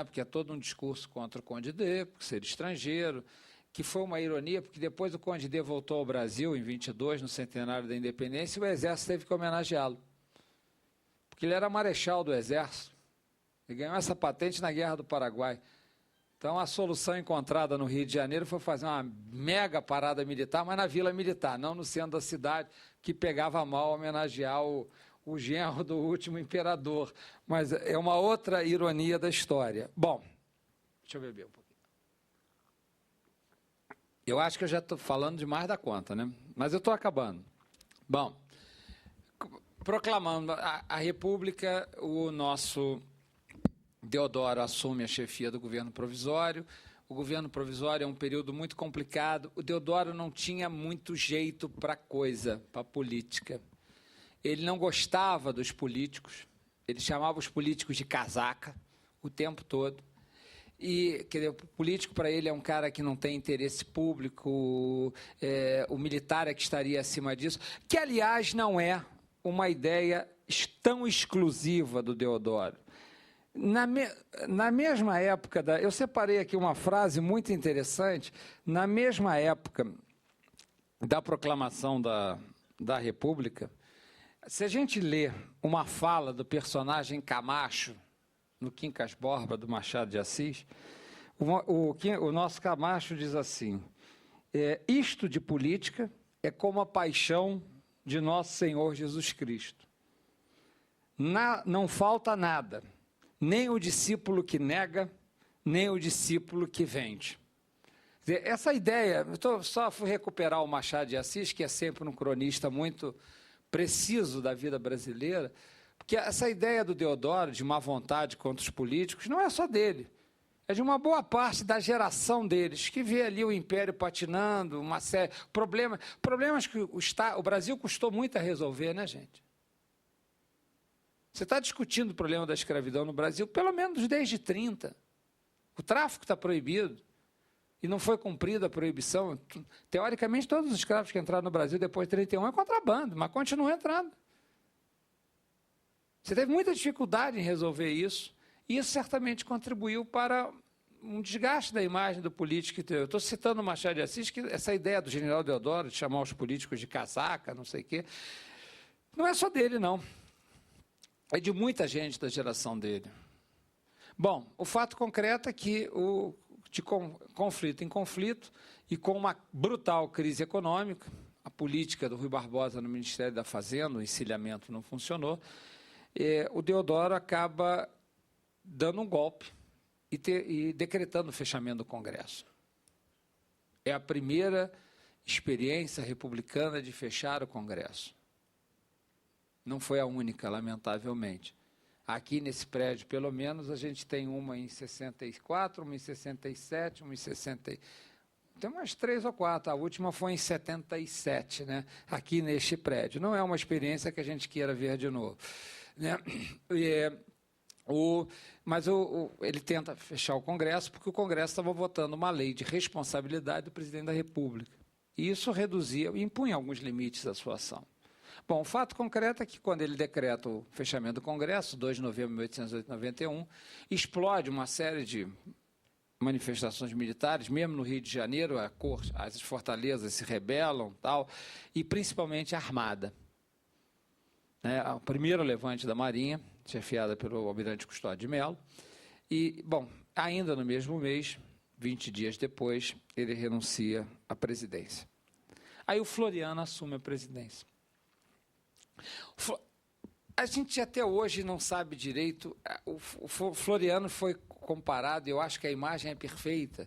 Porque é todo um discurso contra o Conde D, por ser estrangeiro, que foi uma ironia, porque depois o Conde D voltou ao Brasil, em 22, no centenário da independência, e o Exército teve que homenageá-lo. Porque ele era marechal do Exército, e ganhou essa patente na Guerra do Paraguai. Então, a solução encontrada no Rio de Janeiro foi fazer uma mega parada militar, mas na Vila Militar, não no centro da cidade, que pegava mal homenagear o genro do último imperador, mas é uma outra ironia da história. Bom, deixa eu beber um pouquinho. Eu acho que eu já estou falando demais da conta, né? Mas eu estou acabando. Bom, proclamando a República, o nosso Deodoro assume a chefia do governo provisório. O governo provisório é um período muito complicado. O Deodoro não tinha muito jeito para coisa, para política. Ele não gostava dos políticos. Ele chamava os políticos de casaca o tempo todo. E, quer dizer, o político, para ele, é um cara que não tem interesse público, o militar é que estaria acima disso, que, aliás, não é uma ideia tão exclusiva do Deodoro. Na mesma época, eu separei aqui uma frase muito interessante, na mesma época da proclamação da República, se a gente lê uma fala do personagem Camacho, no Quincas Borba, do Machado de Assis, o nosso Camacho diz assim, isto de política é como a paixão de nosso Senhor Jesus Cristo. Não falta nada, nem o discípulo que nega, nem o discípulo que vende. Essa ideia, só fui recuperar o Machado de Assis, que é sempre um cronista muito preciso da vida brasileira, porque essa ideia do Deodoro, de má vontade contra os políticos, não é só dele. É de uma boa parte da geração deles, que vê ali o império patinando, uma série de problemas que o Brasil custou muito a resolver, né, gente? Você está discutindo o problema da escravidão no Brasil, pelo menos desde 30. O tráfico está proibido e não foi cumprida a proibição. Teoricamente, todos os escravos que entraram no Brasil depois de 31 é contrabando, mas continuam entrando. Você teve muita dificuldade em resolver isso, e isso certamente contribuiu para um desgaste da imagem do político. Eu estou citando o Machado de Assis, que essa ideia do general Deodoro de chamar os políticos de casaca, não sei o quê, não é só dele, não. É de muita gente da geração dele. Bom, o fato concreto é que, de conflito em conflito, e com uma brutal crise econômica, a política do Rui Barbosa no Ministério da Fazenda, o encilhamento não funcionou, o Deodoro acaba dando um golpe e decretando o fechamento do Congresso. É a primeira experiência republicana de fechar o Congresso. Não foi a única, lamentavelmente. Aqui nesse prédio, pelo menos, a gente tem uma em 64, uma em 67, uma em 60. Tem umas 3 ou 4, a última foi em 77, né? Aqui neste prédio. Não é uma experiência que a gente queira ver de novo, né? Mas ele tenta fechar o Congresso porque o Congresso estava votando uma lei de responsabilidade do presidente da República. E isso reduzia, impunha alguns limites à sua ação. Bom, o fato concreto é que, quando ele decreta o fechamento do Congresso, 2 de novembro de 1891, explode uma série de manifestações militares, mesmo no Rio de Janeiro, as fortalezas se rebelam, tal, e principalmente a Armada. O primeiro levante da Marinha, chefiada pelo almirante Custódio de Mello, e, bom, ainda no mesmo mês, 20 dias depois, ele renuncia à presidência. Aí o Floriano assume a presidência. A gente até hoje não sabe direito, o Floriano foi comparado, eu acho que a imagem é perfeita,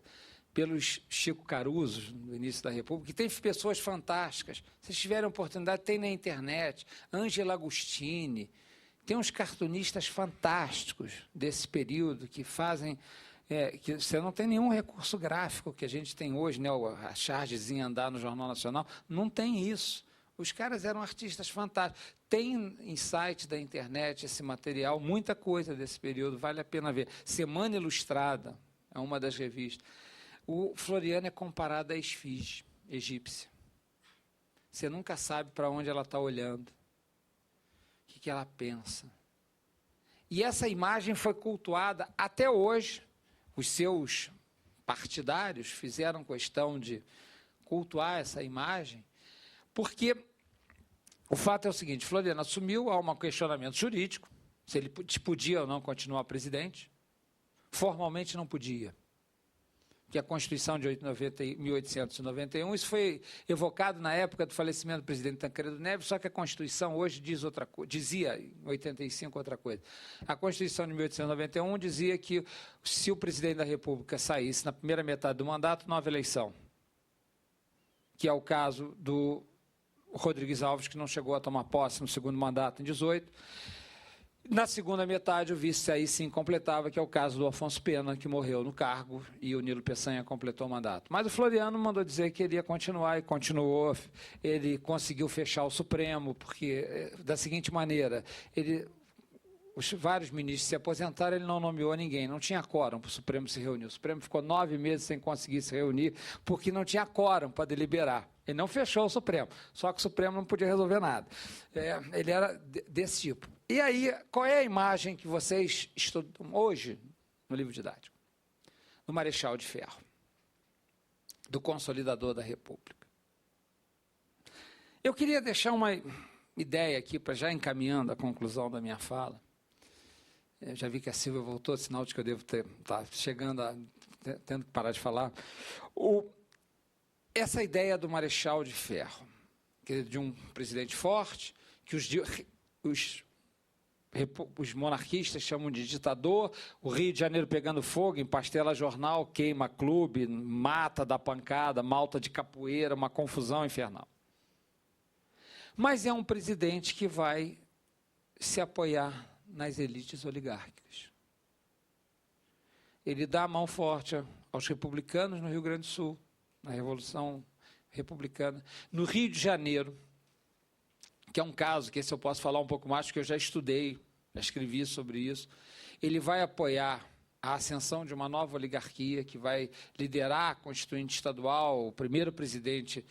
pelos Chico Caruso, no início da República, que tem pessoas fantásticas. Se tiverem oportunidade, tem na internet, Ângela Agostini, tem uns cartunistas fantásticos desse período que fazem, que você não tem nenhum recurso gráfico que a gente tem hoje, né, a chargezinha andar no Jornal Nacional, não tem isso. Os caras eram artistas fantásticos. Tem em site da internet esse material, muita coisa desse período, vale a pena ver. Semana Ilustrada é uma das revistas. O Floriano é comparado à esfinge egípcia. Você nunca sabe para onde ela está olhando, o que ela pensa. E essa imagem foi cultuada até hoje. Os seus partidários fizeram questão de cultuar essa imagem, porque o fato é o seguinte: Floriano assumiu, há um questionamento jurídico, se ele podia ou não continuar presidente. Formalmente não podia. que é a Constituição de 1891. Isso foi evocado na época do falecimento do presidente Tancredo Neves, só que a Constituição hoje diz outra coisa, dizia em 85 outra coisa. A Constituição de 1891 dizia que se o presidente da República saísse na primeira metade do mandato, não havia eleição, que é o caso do Rodrigues Alves, que não chegou a tomar posse no segundo mandato em 18. Na segunda metade, o vice aí sim completava, que é o caso do Afonso Pena, que morreu no cargo, e o Nilo Peçanha completou o mandato. Mas o Floriano mandou dizer que ele ia continuar, e continuou. Ele conseguiu fechar o Supremo, porque, da seguinte maneira, os vários ministros se aposentaram, ele não nomeou ninguém, não tinha quórum para o Supremo se reunir. O Supremo ficou 9 meses sem conseguir se reunir, porque não tinha quórum para deliberar. Ele não fechou o Supremo, só que o Supremo não podia resolver nada. Ele era desse tipo. E aí, qual é a imagem que vocês estudam hoje no livro didático? Do Marechal de Ferro, do Consolidador da República. Eu queria deixar uma ideia aqui, para já encaminhando a conclusão da minha fala. Eu já vi que a Silvia voltou, sinal de que eu devo estar chegando, tendo que parar de falar. Essa ideia do Marechal de Ferro, que é de um presidente forte, que os monarquistas chamam de ditador, o Rio de Janeiro pegando fogo, empastela jornal, queima clube, mata, dá pancada, malta de capoeira, uma confusão infernal. Mas é um presidente que vai se apoiar nas elites oligárquicas. Ele dá a mão forte aos republicanos no Rio Grande do Sul, na Revolução Republicana. No Rio de Janeiro, que é um caso que esse eu posso falar um pouco mais, porque eu já estudei, já escrevi sobre isso, ele vai apoiar a ascensão de uma nova oligarquia que vai liderar a Constituinte Estadual, o primeiro presidente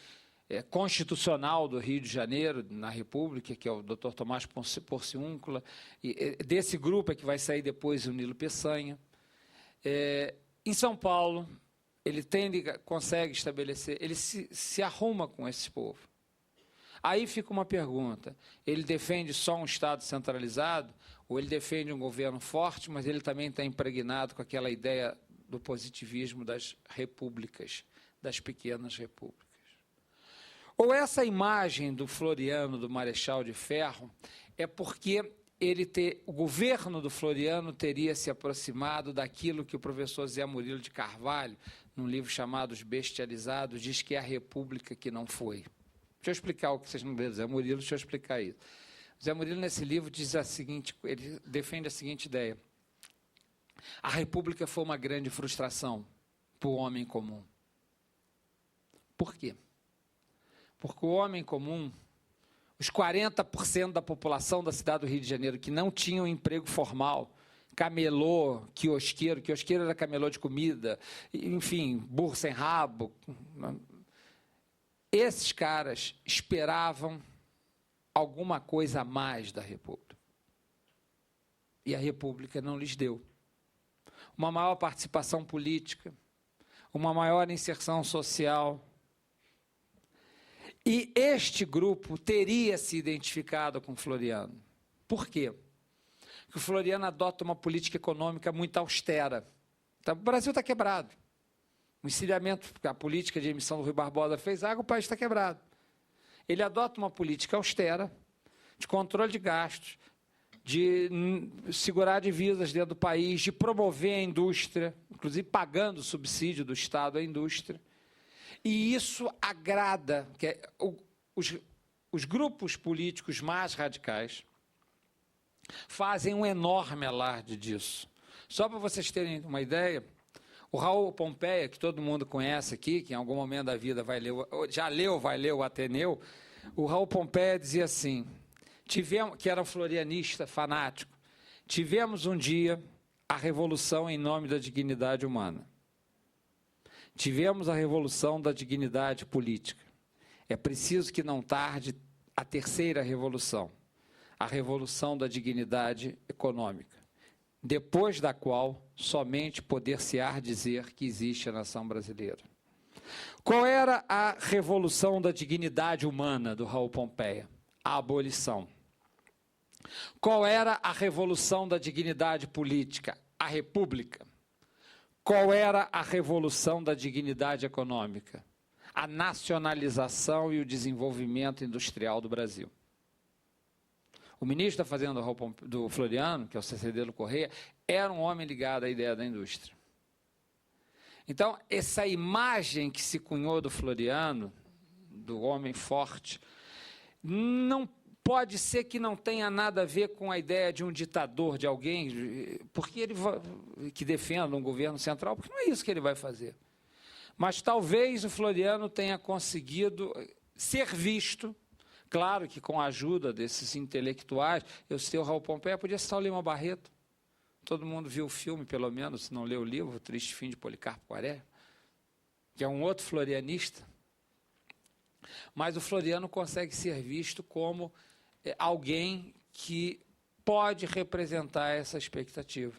constitucional do Rio de Janeiro, na República, que é o Dr. Tomás Porciúncula, e desse grupo é que vai sair depois o Nilo Peçanha. Em São Paulo, ele consegue estabelecer, ele se arruma com esse povo. Aí fica uma pergunta, ele defende só um Estado centralizado, ou ele defende um governo forte, mas ele também está impregnado com aquela ideia do positivismo das repúblicas, das pequenas repúblicas? Ou essa imagem do Floriano, do Marechal de Ferro, é porque o governo do Floriano teria se aproximado daquilo que o professor Zé Murilo de Carvalho, num livro chamado Os Bestializados, diz que é a república que não foi. Deixa eu explicar o que vocês não leram, Zé Murilo, deixa eu explicar isso. Zé Murilo, nesse livro, diz a seguinte, ele defende a seguinte ideia. A república foi uma grande frustração para o homem comum. Por quê? Porque o homem comum, os 40% da população da cidade do Rio de Janeiro que não tinham emprego formal, camelô, quiosqueiro era camelô de comida, enfim, burro sem rabo, esses caras esperavam alguma coisa a mais da República. E a República não lhes deu. Uma maior participação política, uma maior inserção social. E este grupo teria se identificado com Floriano. Por quê? Porque o Floriano adota uma política econômica muito austera. Então, o Brasil está quebrado. O encilhamento, a política de emissão do Rui Barbosa fez água, o país está quebrado. Ele adota uma política austera, de controle de gastos, de segurar divisas dentro do país, de promover a indústria, inclusive pagando o subsídio do Estado à indústria. E isso agrada os grupos políticos mais radicais, fazem um enorme alarde disso. Só para vocês terem uma ideia, o Raul Pompeia, que todo mundo conhece aqui, que em algum momento da vida vai ler o Ateneu, o Raul Pompeia dizia assim, que era um florianista fanático, tivemos um dia a revolução em nome da dignidade humana. Tivemos a revolução da dignidade política. É preciso que não tarde a terceira revolução, a revolução da dignidade econômica, depois da qual somente poder-se-á dizer que existe a nação brasileira. Qual era a revolução da dignidade humana do Raul Pompeia? A abolição. Qual era a revolução da dignidade política? A república. Qual era a revolução da dignidade econômica? A nacionalização e o desenvolvimento industrial do Brasil. O ministro da Fazenda do Floriano, que é o Cecedelo Corrêa, era um homem ligado à ideia da indústria. Então, essa imagem que se cunhou do Floriano, do homem forte, não pode ser que não tenha nada a ver com a ideia de um ditador, de alguém, porque ele que defenda um governo central, porque não é isso que ele vai fazer. Mas talvez o Floriano tenha conseguido ser visto, claro que com a ajuda desses intelectuais. Eu citei o Raul Pompeia, podia citar o Lima Barreto. Todo mundo viu o filme, pelo menos, se não leu o livro, O Triste Fim de Policarpo Quaresma, que é um outro florianista. Mas o Floriano consegue ser visto como alguém que pode representar essa expectativa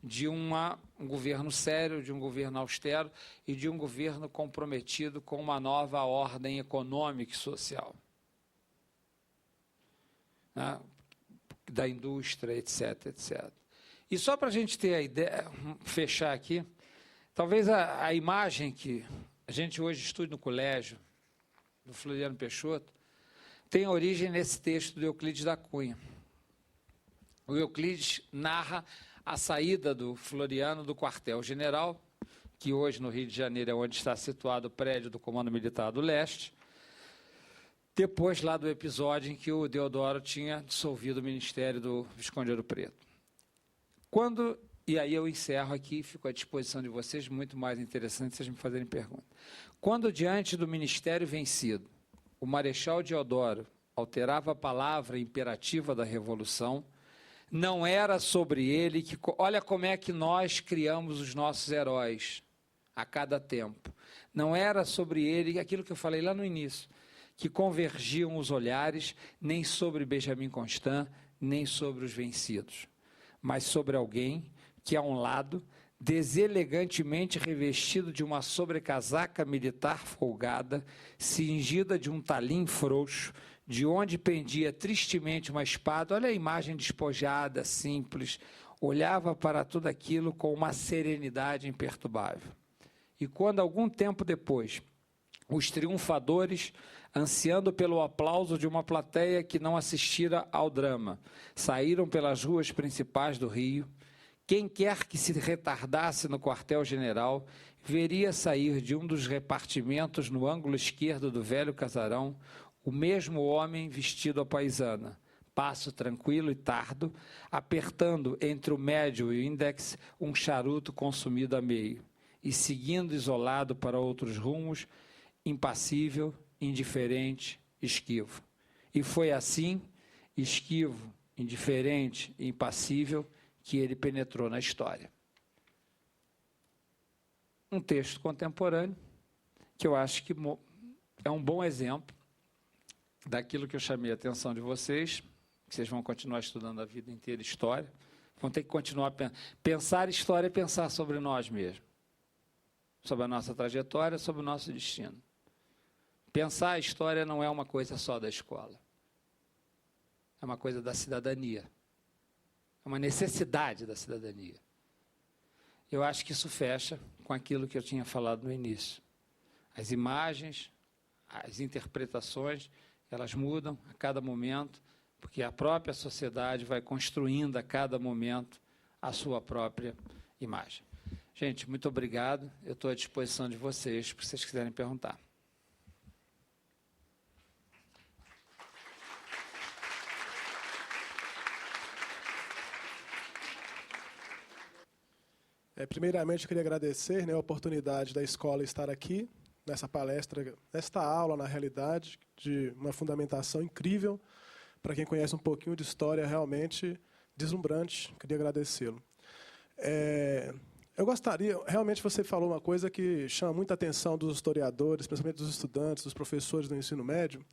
de um governo sério, de um governo austero e de um governo comprometido com uma nova ordem econômica e social, né? Da indústria, etc, etc. E só para a gente ter a ideia, fechar aqui, talvez a imagem que a gente hoje estuda no colégio, do Floriano Peixoto, tem origem nesse texto do Euclides da Cunha. O Euclides narra a saída do Floriano do quartel-general, que hoje no Rio de Janeiro é onde está situado o prédio do Comando Militar do Leste, depois lá do episódio em que o Deodoro tinha dissolvido o Ministério do Visconde Ouro Preto. E aí eu encerro aqui e fico à disposição de vocês, muito mais interessante se vocês me fazerem pergunta. Quando, diante do ministério vencido, o Marechal Deodoro alterava a palavra imperativa da Revolução, não era sobre ele que... Olha como é que nós criamos os nossos heróis a cada tempo. Não era sobre ele, aquilo que eu falei lá no início, que convergiam os olhares, nem sobre Benjamin Constant, nem sobre os vencidos, mas sobre alguém que, a um lado, deselegantemente revestido de uma sobrecasaca militar folgada, cingida de um talim frouxo, de onde pendia tristemente uma espada, olha a imagem despojada, simples, olhava para tudo aquilo com uma serenidade imperturbável. E quando, algum tempo depois, os triunfadores, ansiando pelo aplauso de uma plateia que não assistira ao drama, saíram pelas ruas principais do Rio, quem quer que se retardasse no quartel-general veria sair de um dos repartimentos no ângulo esquerdo do velho casarão o mesmo homem vestido à paisana, passo tranquilo e tardo, apertando entre o médio e o índex um charuto consumido a meio, e seguindo isolado para outros rumos, impassível, indiferente, esquivo. E foi assim, esquivo, indiferente e impassível, que ele penetrou na história. Um texto contemporâneo, que eu acho que é um bom exemplo daquilo que eu chamei a atenção de vocês, que vocês vão continuar estudando a vida inteira história, vão ter que continuar a pensar história e pensar sobre nós mesmos, sobre a nossa trajetória, sobre o nosso destino. Pensar a história não é uma coisa só da escola, é uma coisa da cidadania. É uma necessidade da cidadania. Eu acho que isso fecha com aquilo que eu tinha falado no início. As imagens, as interpretações, elas mudam a cada momento, porque a própria sociedade vai construindo a cada momento a sua própria imagem. Gente, muito obrigado. Eu estou à disposição de vocês, se vocês quiserem perguntar. Primeiramente, eu queria agradecer, a oportunidade da escola estar aqui, nessa palestra, nesta aula, na realidade, de uma fundamentação incrível. Para quem conhece um pouquinho de história, realmente deslumbrante. Queria agradecê-lo. Eu gostaria, realmente você falou uma coisa que chama muita atenção dos historiadores, principalmente dos estudantes, dos professores do ensino médio,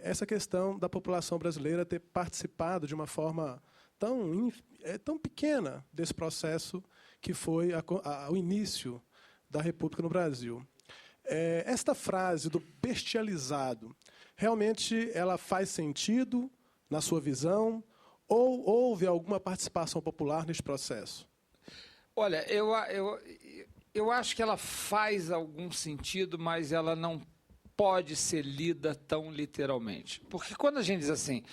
essa questão da população brasileira ter participado de uma forma tão pequena desse processo que foi o início da República no Brasil. Esta frase do bestializado, realmente ela faz sentido na sua visão ou houve alguma participação popular neste processo? Olha, eu acho que ela faz algum sentido, mas ela não pode ser lida tão literalmente. Porque quando a gente diz assim,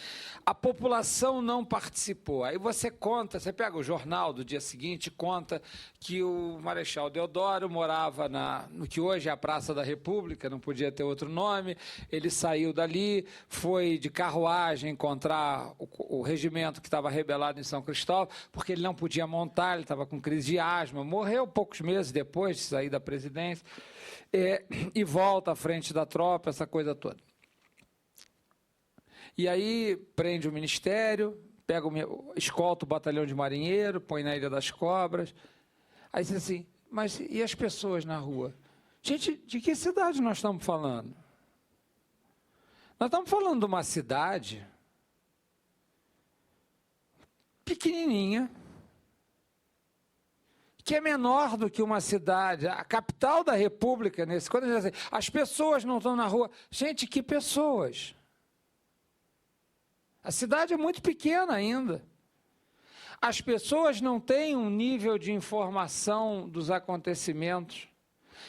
a população não participou, aí você conta, você pega o jornal do dia seguinte, conta que o Marechal Deodoro morava no que hoje é a Praça da República, não podia ter outro nome, ele saiu dali, foi de carruagem encontrar o regimento que estava rebelado em São Cristóvão, porque ele não podia montar, ele estava com crise de asma, morreu poucos meses depois de sair da presidência, e volta à frente da tropa, essa coisa toda. E aí prende o ministério, escolta o batalhão de marinheiro, põe na Ilha das Cobras. Aí diz assim, mas e as pessoas na rua? Gente, de que cidade nós estamos falando? Nós estamos falando de uma cidade pequenininha, que é menor do que uma cidade, a capital da República, quando a gente diz assim, as pessoas não estão na rua. Gente, que pessoas? A cidade é muito pequena ainda. As pessoas não têm um nível de informação dos acontecimentos.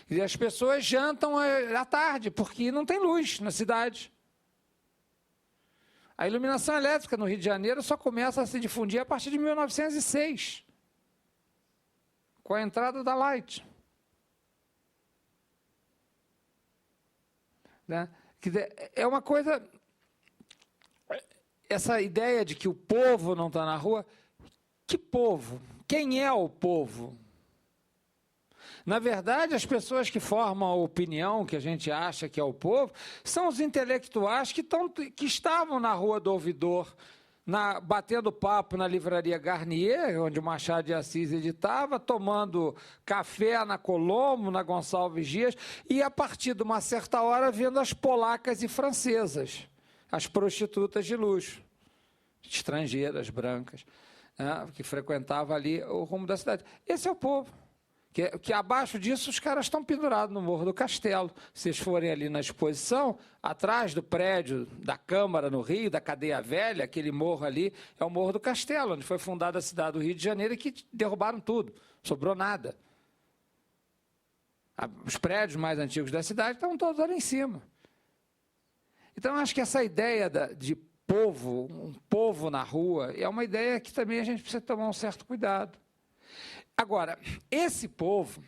E as pessoas jantam à tarde, porque não tem luz na cidade. A iluminação elétrica no Rio de Janeiro só começa a se difundir a partir de 1906. Com a entrada da Light. Né? É uma coisa... Essa ideia de que o povo não está na rua, que povo? Quem é o povo? Na verdade, as pessoas que formam a opinião, que a gente acha que é o povo, são os intelectuais que estavam na Rua do Ouvidor, batendo papo na livraria Garnier, onde o Machado de Assis editava, tomando café na Colombo, na Gonçalves Dias, e a partir de uma certa hora vendo as polacas e francesas, as prostitutas de luxo, estrangeiras, brancas, né, que frequentavam ali o rumo da cidade. Esse é o povo. Que abaixo disso os caras estão pendurados no Morro do Castelo. Se vocês forem ali na exposição, atrás do prédio da Câmara no Rio, da Cadeia Velha, aquele morro ali, é o Morro do Castelo, onde foi fundada a cidade do Rio de Janeiro e que derrubaram tudo, sobrou nada. Os prédios mais antigos da cidade estão todos ali em cima. Então, acho que essa ideia de povo, um povo na rua, é uma ideia que também a gente precisa tomar um certo cuidado. Agora, esse povo,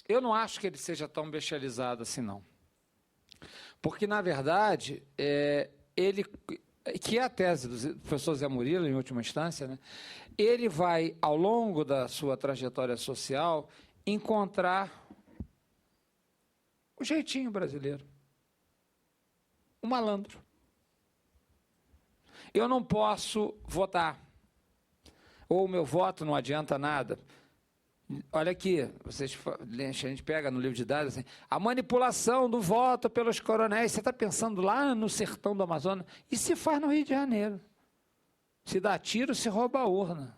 eu não acho que ele seja tão bestializado assim, não. Porque, na verdade, que é a tese do professor Zé Murilo, em última instância, né, ele vai, ao longo da sua trajetória social, encontrar o jeitinho brasileiro. O malandro. Eu não posso votar. Ou o meu voto não adianta nada. Olha aqui, a gente pega no livro de dados, assim, a manipulação do voto pelos coronéis, você está pensando lá no sertão do Amazonas, e se faz no Rio de Janeiro. Se dá tiro, se rouba a urna.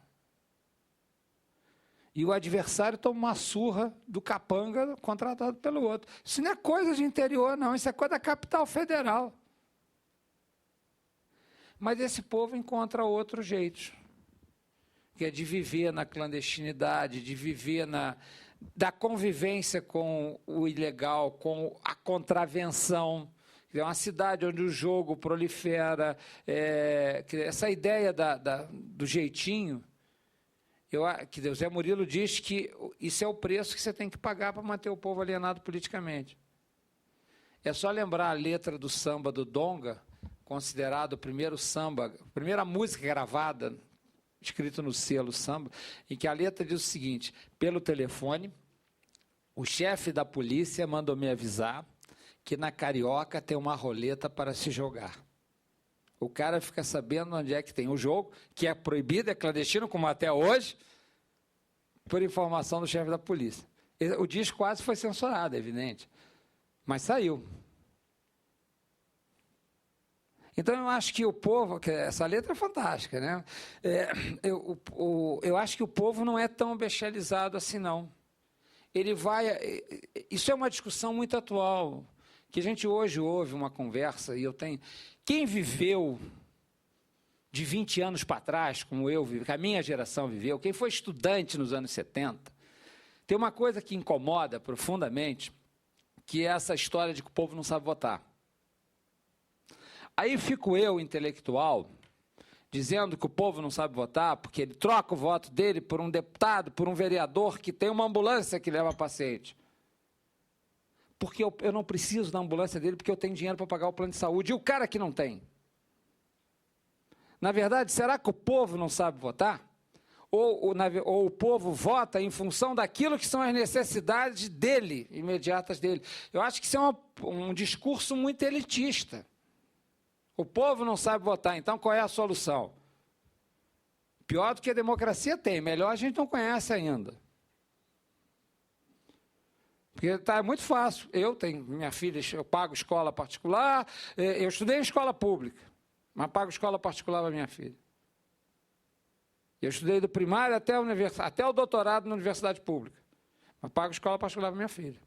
E o adversário toma uma surra do capanga contratado pelo outro. Isso não é coisa de interior, não, isso é coisa da capital federal. Mas esse povo encontra outros jeitos, que é de viver na clandestinidade, de viver da convivência com o ilegal, com a contravenção. É uma cidade onde o jogo prolifera. Essa ideia do jeitinho, que o Zé Murilo diz que isso é o preço que você tem que pagar para manter o povo alienado politicamente. É só lembrar a letra do samba do Donga, considerado o primeiro samba, a primeira música gravada, escrito no selo samba, em que a letra diz o seguinte: pelo telefone, o chefe da polícia mandou me avisar que na Carioca tem uma roleta para se jogar. O cara fica sabendo onde é que tem o jogo, que é proibido, é clandestino, como até hoje, por informação do chefe da polícia. O disco quase foi censurado, é evidente, mas saiu. Então, eu acho que o povo, essa letra é fantástica, né? Eu acho que o povo não é tão bestializado assim, não. Isso é uma discussão muito atual, que a gente hoje ouve uma conversa, e eu tenho... Quem viveu de 20 anos para trás, como eu vivi, que a minha geração viveu, quem foi estudante nos anos 70, Tem uma coisa que incomoda profundamente, que é essa história de que o povo não sabe votar. Aí fico eu, intelectual, dizendo que o povo não sabe votar porque ele troca o voto dele por um deputado, por um vereador que tem uma ambulância que leva paciente. Porque eu não preciso da ambulância dele porque eu tenho dinheiro para pagar o plano de saúde. E o cara que não tem? Na verdade, será que o povo não sabe votar? Ou o povo vota em função daquilo que são as necessidades dele, imediatas dele? Eu acho que isso é um discurso muito elitista. O povo não sabe votar, então qual é a solução? Pior do que a democracia tem, melhor a gente não conhece ainda. Porque é muito fácil. Eu tenho minha filha, eu pago escola particular, eu estudei em escola pública, mas pago escola particular para minha filha. Eu estudei do primário até o doutorado na universidade pública, mas pago escola particular para minha filha.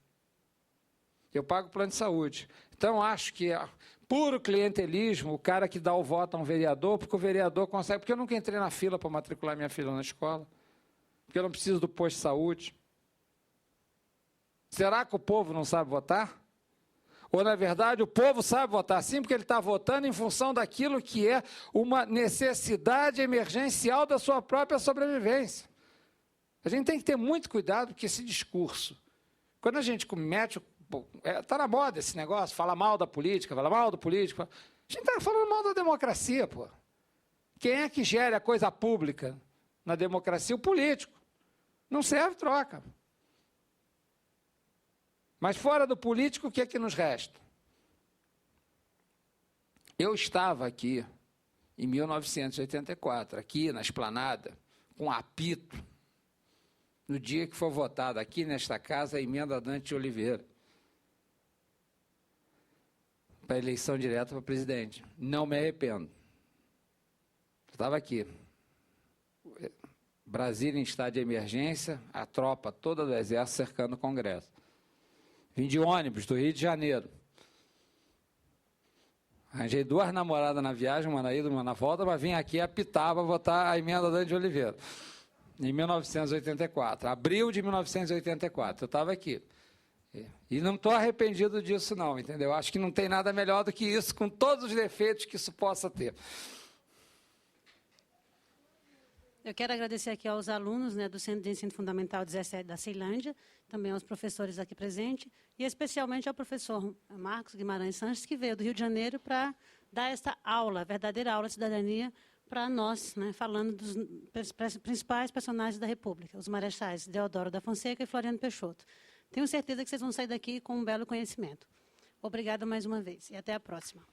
Eu pago plano de saúde. Então, acho que é puro clientelismo o cara que dá o voto a um vereador, porque o vereador consegue... Porque eu nunca entrei na fila para matricular minha filha na escola, porque eu não preciso do posto de saúde. Será que o povo não sabe votar? Ou, na verdade, o povo sabe votar sim, porque ele está votando em função daquilo que é uma necessidade emergencial da sua própria sobrevivência. A gente tem que ter muito cuidado, porque esse discurso, quando a gente mete... Está na moda esse negócio, fala mal da política, fala mal do político. A gente está falando mal da democracia, pô. Quem é que gera a coisa pública na democracia? O político. Não serve, troca. Mas fora do político, o que é que nos resta? Eu estava aqui, em 1984, aqui na Esplanada, com apito, no dia que foi votada aqui nesta casa a emenda Dante Oliveira, para a eleição direta para presidente. Não me arrependo. Estava aqui. Brasília em estado de emergência, a tropa toda do Exército cercando o Congresso. Vim de ônibus do Rio de Janeiro. Arranjei 2 namoradas na viagem, uma na ida e uma na volta, mas vim aqui apitar para votar a emenda Dante Oliveira. Em 1984, abril de 1984, eu estava aqui. E não estou arrependido disso não, entendeu? Acho que não tem nada melhor do que isso, com todos os defeitos que isso possa ter. Eu quero agradecer aqui aos alunos, né, do Centro de Ensino Fundamental 17 da Ceilândia, também aos professores aqui presentes, e especialmente ao professor Marcos Guimarães Sanches, que veio do Rio de Janeiro para dar esta aula, verdadeira aula de cidadania, para nós, né, falando dos principais personagens da República, os marechais Deodoro da Fonseca e Floriano Peixoto. Tenho certeza que vocês vão sair daqui com um belo conhecimento. Obrigada mais uma vez e até a próxima.